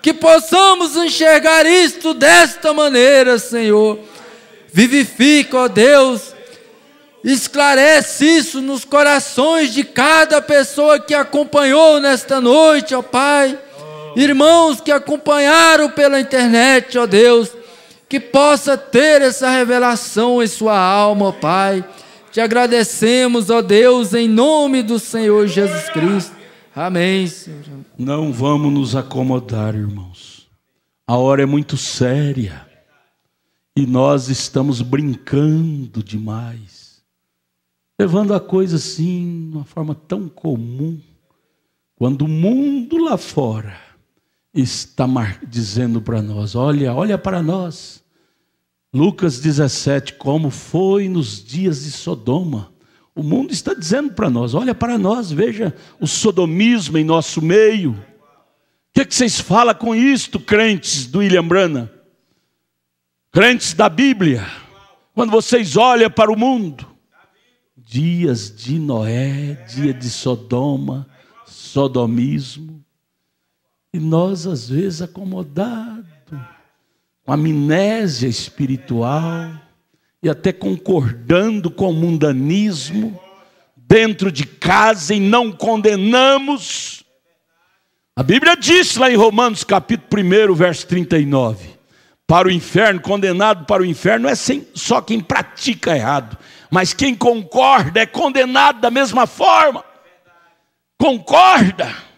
Que possamos enxergar isto desta maneira, Senhor. Vivifica, ó Deus. Esclarece isso nos corações de cada pessoa que acompanhou nesta noite, ó Pai. Irmãos que acompanharam pela internet, ó Deus. Que possa ter essa revelação em sua alma, ó Pai. Te agradecemos, ó Deus, em nome do Senhor Jesus Cristo. Amém, Senhor. Não vamos nos acomodar, irmãos. A hora é muito séria. E nós estamos brincando demais. Levando a coisa assim, de uma forma tão comum. Quando o mundo lá fora está dizendo para nós, olha para nós. Lucas 17, como foi nos dias de Sodoma. O mundo está dizendo para nós, olha para nós, veja o sodomismo em nosso meio. O que vocês falam com isto, crentes do William Branham? Crentes da Bíblia. Quando vocês olham para o mundo. Dias de Noé, dia de Sodoma, sodomismo. E nós às vezes acomodados, com amnésia espiritual, e até concordando com o mundanismo, dentro de casa, e não condenamos. A Bíblia diz lá em Romanos capítulo 1, verso 39, para o inferno, condenado para o inferno, não é só quem pratica errado, mas quem concorda é condenado da mesma forma. Concorda.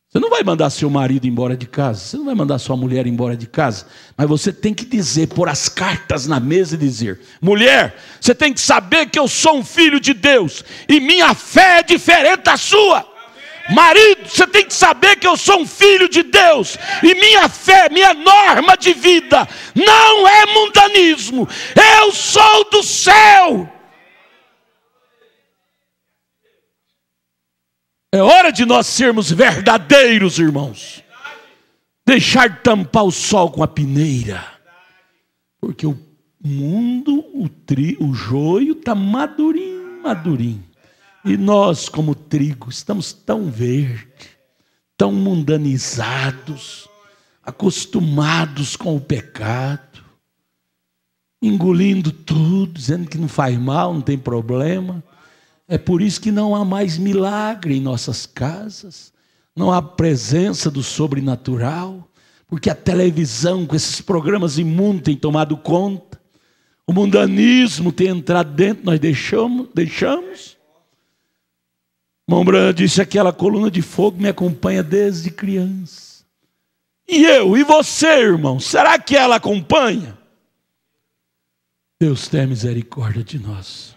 Você não vai mandar seu marido embora de casa, você não vai mandar sua mulher embora de casa, mas você tem que dizer, pôr as cartas na mesa e dizer, mulher, você tem que saber que eu sou um filho de Deus, e minha fé é diferente da sua. Marido, você tem que saber que eu sou um filho de Deus, e minha fé, minha norma de vida, não é mundanismo, eu sou do céu. É hora de nós sermos verdadeiros, irmãos. Deixar de tampar o sol com a peneira. Porque o mundo, o joio está madurinho, madurinho. E nós, como trigo, estamos tão verdes, tão mundanizados, acostumados com o pecado, engolindo tudo, dizendo que não faz mal, não tem problema. É por isso que não há mais milagre em nossas casas, não há presença do sobrenatural, porque a televisão com esses programas imundos tem tomado conta, o mundanismo tem entrado dentro, nós deixamos. Irmão Branham disse, aquela coluna de fogo me acompanha desde criança. E eu, e você, irmão, será que ela acompanha? Deus tenha misericórdia de nós.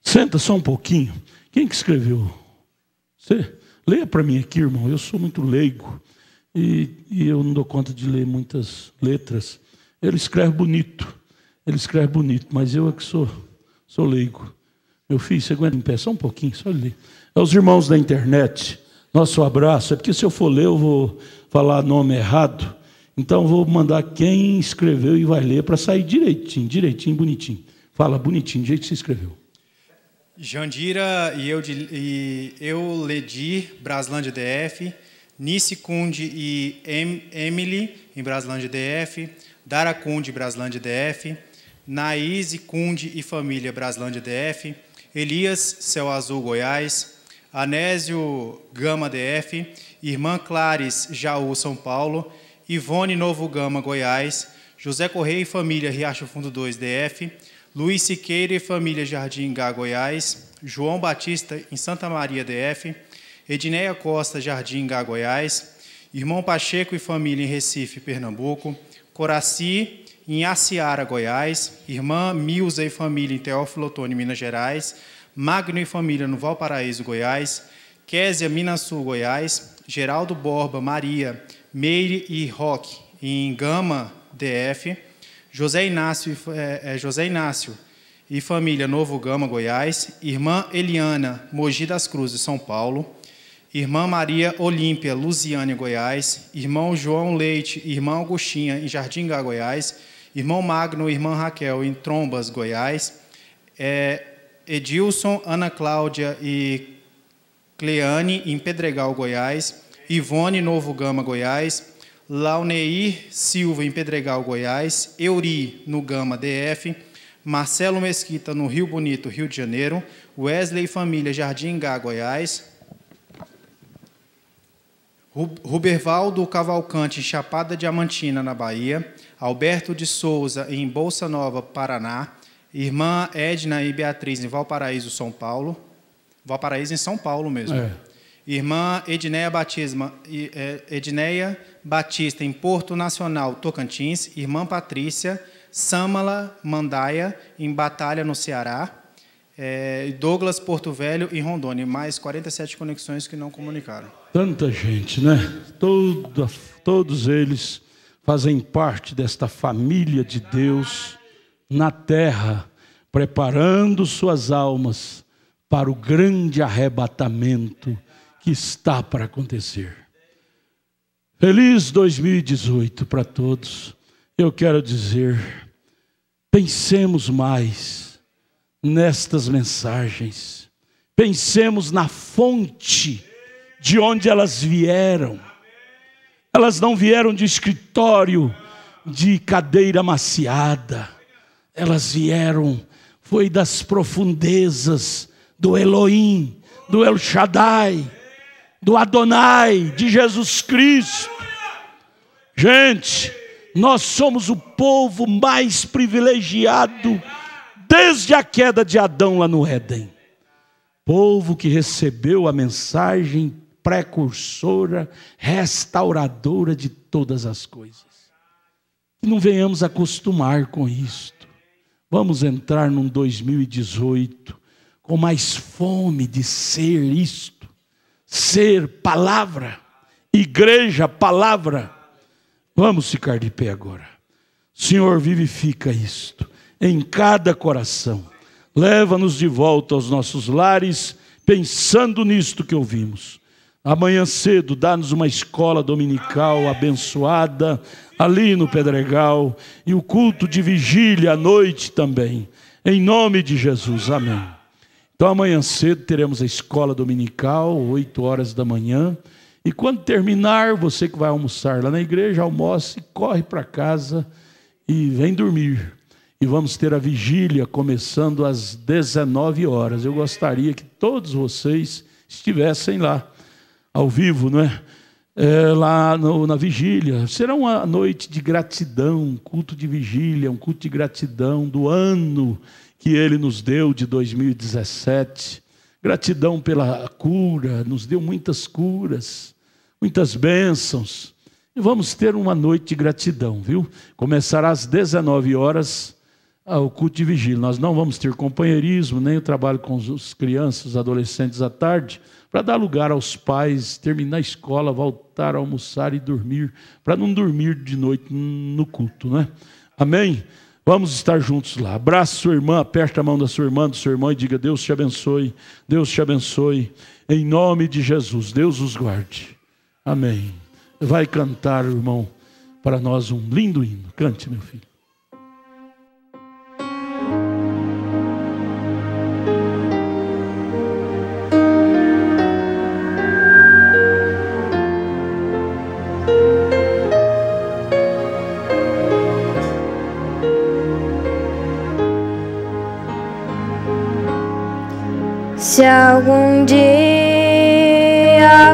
Senta só um pouquinho. Quem que escreveu? Você? Leia para mim aqui, irmão. Eu sou muito leigo. E eu não dou conta de ler muitas letras. Ele escreve bonito. Mas eu é que sou leigo. Meu filho, você aguenta em pé só um pouquinho, só ler. Aos irmãos da internet, nosso abraço. É porque se eu for ler, eu vou falar nome errado. Então eu vou mandar quem escreveu e vai ler para sair direitinho, bonitinho. Fala bonitinho, do jeito que você escreveu. Jandira e eu Ledir, Braslândia DF, Nice Kunde e Emily, em Braslândia DF, Dara Kunde, Braslândia DF, Naíse Kunde e família, Braslândia DF, Elias, Céu Azul, Goiás, Anésio Gama, DF, Irmã Clares Jaú, São Paulo, Ivone Novo Gama, Goiás, José Correia e família, Riacho Fundo 2, DF, Luiz Siqueira e família, Jardim Gá, Goiás, João Batista, em Santa Maria, DF, Edneia Costa, Jardim Gá, Goiás, Irmão Pacheco e família, em Recife, Pernambuco, Coraci, em Aciara, Goiás, Irmã Milza e família, em Teófilo Otoni, Minas Gerais, Magno e família, no Valparaíso, Goiás, Késia, Minas Sul, Goiás, Geraldo Borba, Maria, Meire e Roque, em Gama, DF, José Inácio e família, Novo Gama, Goiás, Irmã Eliana, Mogi das Cruzes, São Paulo, Irmã Maria Olímpia, Lusiânia, Goiás, Irmão João Leite e Irmã Augustinha, em Jardim Gá, Goiás, Irmão Magno e Irmã Raquel, em Trombas, Goiás, Edilson, Ana Cláudia e Cleane, em Pedregal, Goiás, Ivone, Novo Gama, Goiás, Launeir Silva, em Pedregal, Goiás, Euri, no Gama, DF, Marcelo Mesquita, no Rio Bonito, Rio de Janeiro, Wesley e família, Jardim Gá, Goiás, Rubervaldo Cavalcante, em Chapada Diamantina, na Bahia, Alberto de Souza, em Bolsa Nova, Paraná, Irmã Edna e Beatriz, em Valparaíso, São Paulo, Valparaíso, em São Paulo mesmo, Irmã Edneia Batista, em Porto Nacional, Tocantins, Irmã Patrícia Samala Mandaia, em Batalha, no Ceará, Douglas Porto Velho, em Rondônia, mais 47 conexões que não comunicaram. Tanta gente, né? Todos eles fazem parte desta família de Deus na terra, preparando suas almas para o grande arrebatamento que está para acontecer. Feliz 2018 para todos. Eu quero dizer, pensemos mais nestas mensagens, pensemos na fonte de onde elas vieram. Elas não vieram de escritório, de cadeira amaciada, elas vieram, foi das profundezas do Elohim, do El Shaddai, do Adonai, de Jesus Cristo. Gente, nós somos o povo mais privilegiado desde a queda de Adão lá no Éden. Povo que recebeu a mensagem precursora, restauradora de todas as coisas. Que não venhamos acostumar com isto. Vamos entrar num 2018 com mais fome de ser isto. Ser palavra, igreja, palavra. Vamos ficar de pé agora. Senhor, vivifica isto em cada coração. Leva-nos de volta aos nossos lares, pensando nisto que ouvimos. Amanhã cedo, dá-nos uma escola dominical abençoada, ali no Pedregal, e o culto de vigília à noite também. Em nome de Jesus, amém. Então amanhã cedo teremos a escola dominical, 8 horas da manhã. E quando terminar, você que vai almoçar lá na igreja, almoce, corre para casa e vem dormir. E vamos ter a vigília começando às 19 horas. Eu gostaria que todos vocês estivessem lá, ao vivo, não é? Lá na vigília. Será uma noite de gratidão, um culto de vigília, um culto de gratidão do ano que Ele nos deu de 2017. Gratidão pela cura, nos deu muitas curas, muitas bênçãos. E vamos ter uma noite de gratidão, viu? Começará às 19 horas o culto de vigília. Nós não vamos ter companheirismo, nem o trabalho com as crianças, os adolescentes à tarde, para dar lugar aos pais, terminar a escola, voltar a almoçar e dormir, para não dormir de noite no culto, né? Amém? Vamos estar juntos lá. Abraça sua irmã, aperte a mão da sua irmã, do seu irmão e diga: Deus te abençoe, Deus te abençoe, em nome de Jesus, Deus os guarde. Amém. Vai cantar, irmão, para nós um lindo hino. Cante, meu filho. Se algum dia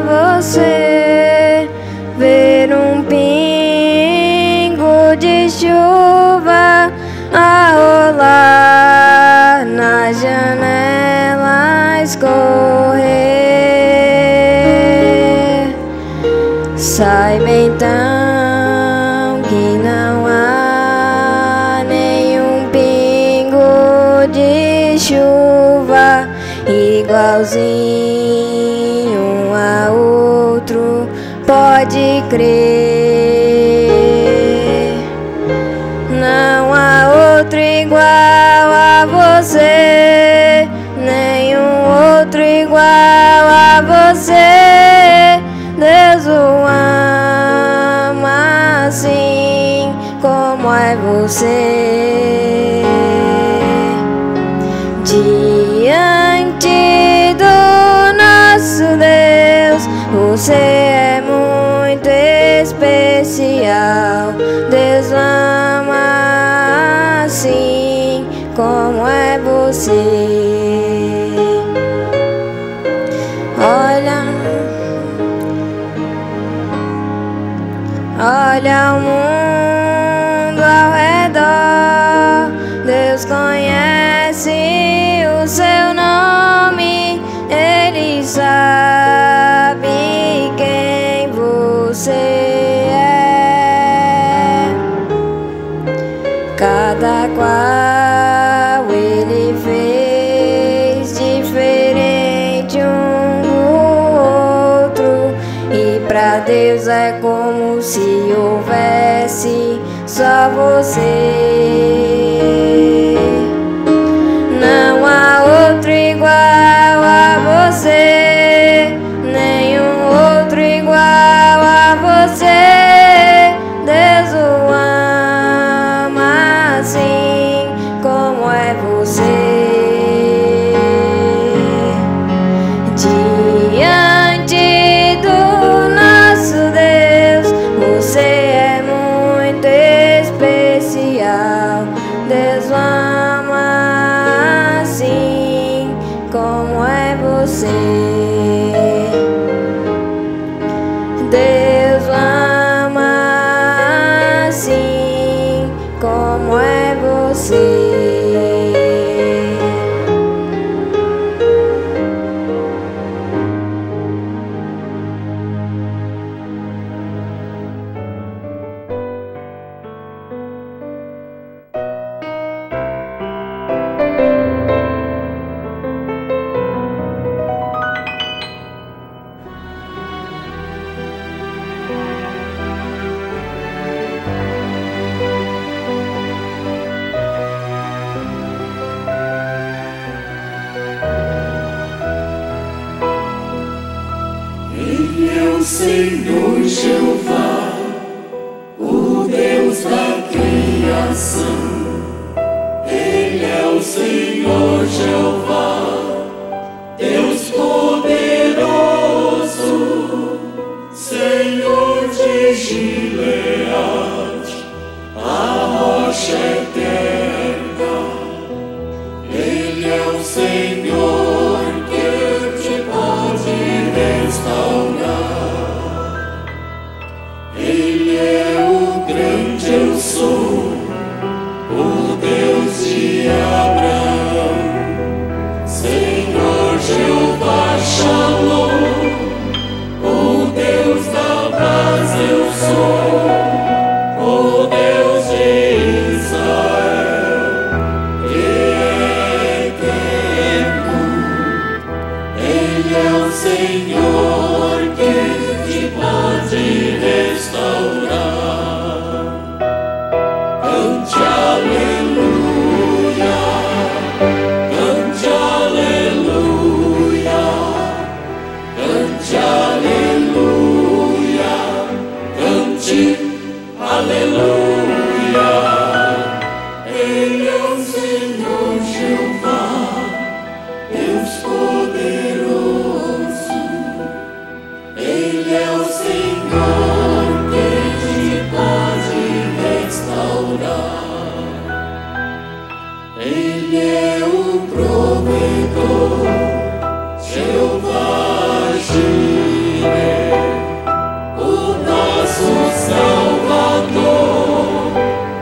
você ver um pingo de chuva a rolar nas janelas, correr, saiba então que não há nenhum pingo de chuva igualzinho um a outro, pode crer. Não há outro igual a você, nenhum outro igual a você. Deus o ama assim como é você. Diante do nosso Deus, você é muito especial. Deus ama assim como é você. Olha o mundo ao redor, Deus conhece o seu nome, Ele sabe quem você é. Cada qual Ele fez diferente um do outro, e pra Deus é como se houvesse só você. Não há outro igual a você, nenhum outro igual a você. Deus o ama assim como é você. Diante do nosso Deus, você é muito especial. Deus o ama assim como é você. Deus o ama assim como é você. Ele é o Senhor Jeová, o Deus da criação. Ele é o Senhor Jeová, Deus poderoso, Senhor de Gileade, a rocha eterna. Ele é o Senhor que te pode restaurar. Ele é o grande eu sou, o Deus de Abraão. Senhor Jeová Shalom, o Deus da paz eu sou, o Deus de Israel, que é eterno. Ele é o Senhor que te pode restaurar. Cante aleluia, cante aleluia, cante aleluia, cante aleluia. Ele é o Senhor Jeová, Deus poderoso. Ele é o Senhor que te pode restaurar. Ele é o provedor, Jeová Jireh, o nosso Salvador,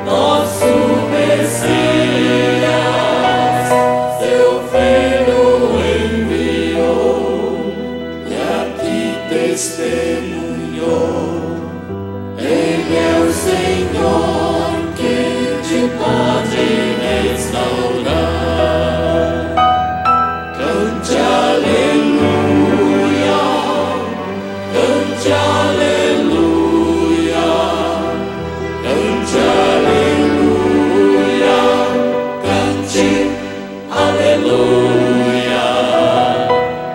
nosso Messias, seu Filho enviou e aqui testemunhou. Ele é o Senhor que te pode restaurar. Cante aleluia, cante aleluia, cante aleluia, cante aleluia.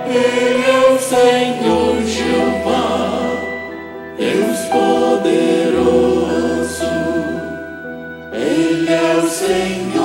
Ele é o Senhor Jeová, Deus poderoso. Ele é o Senhor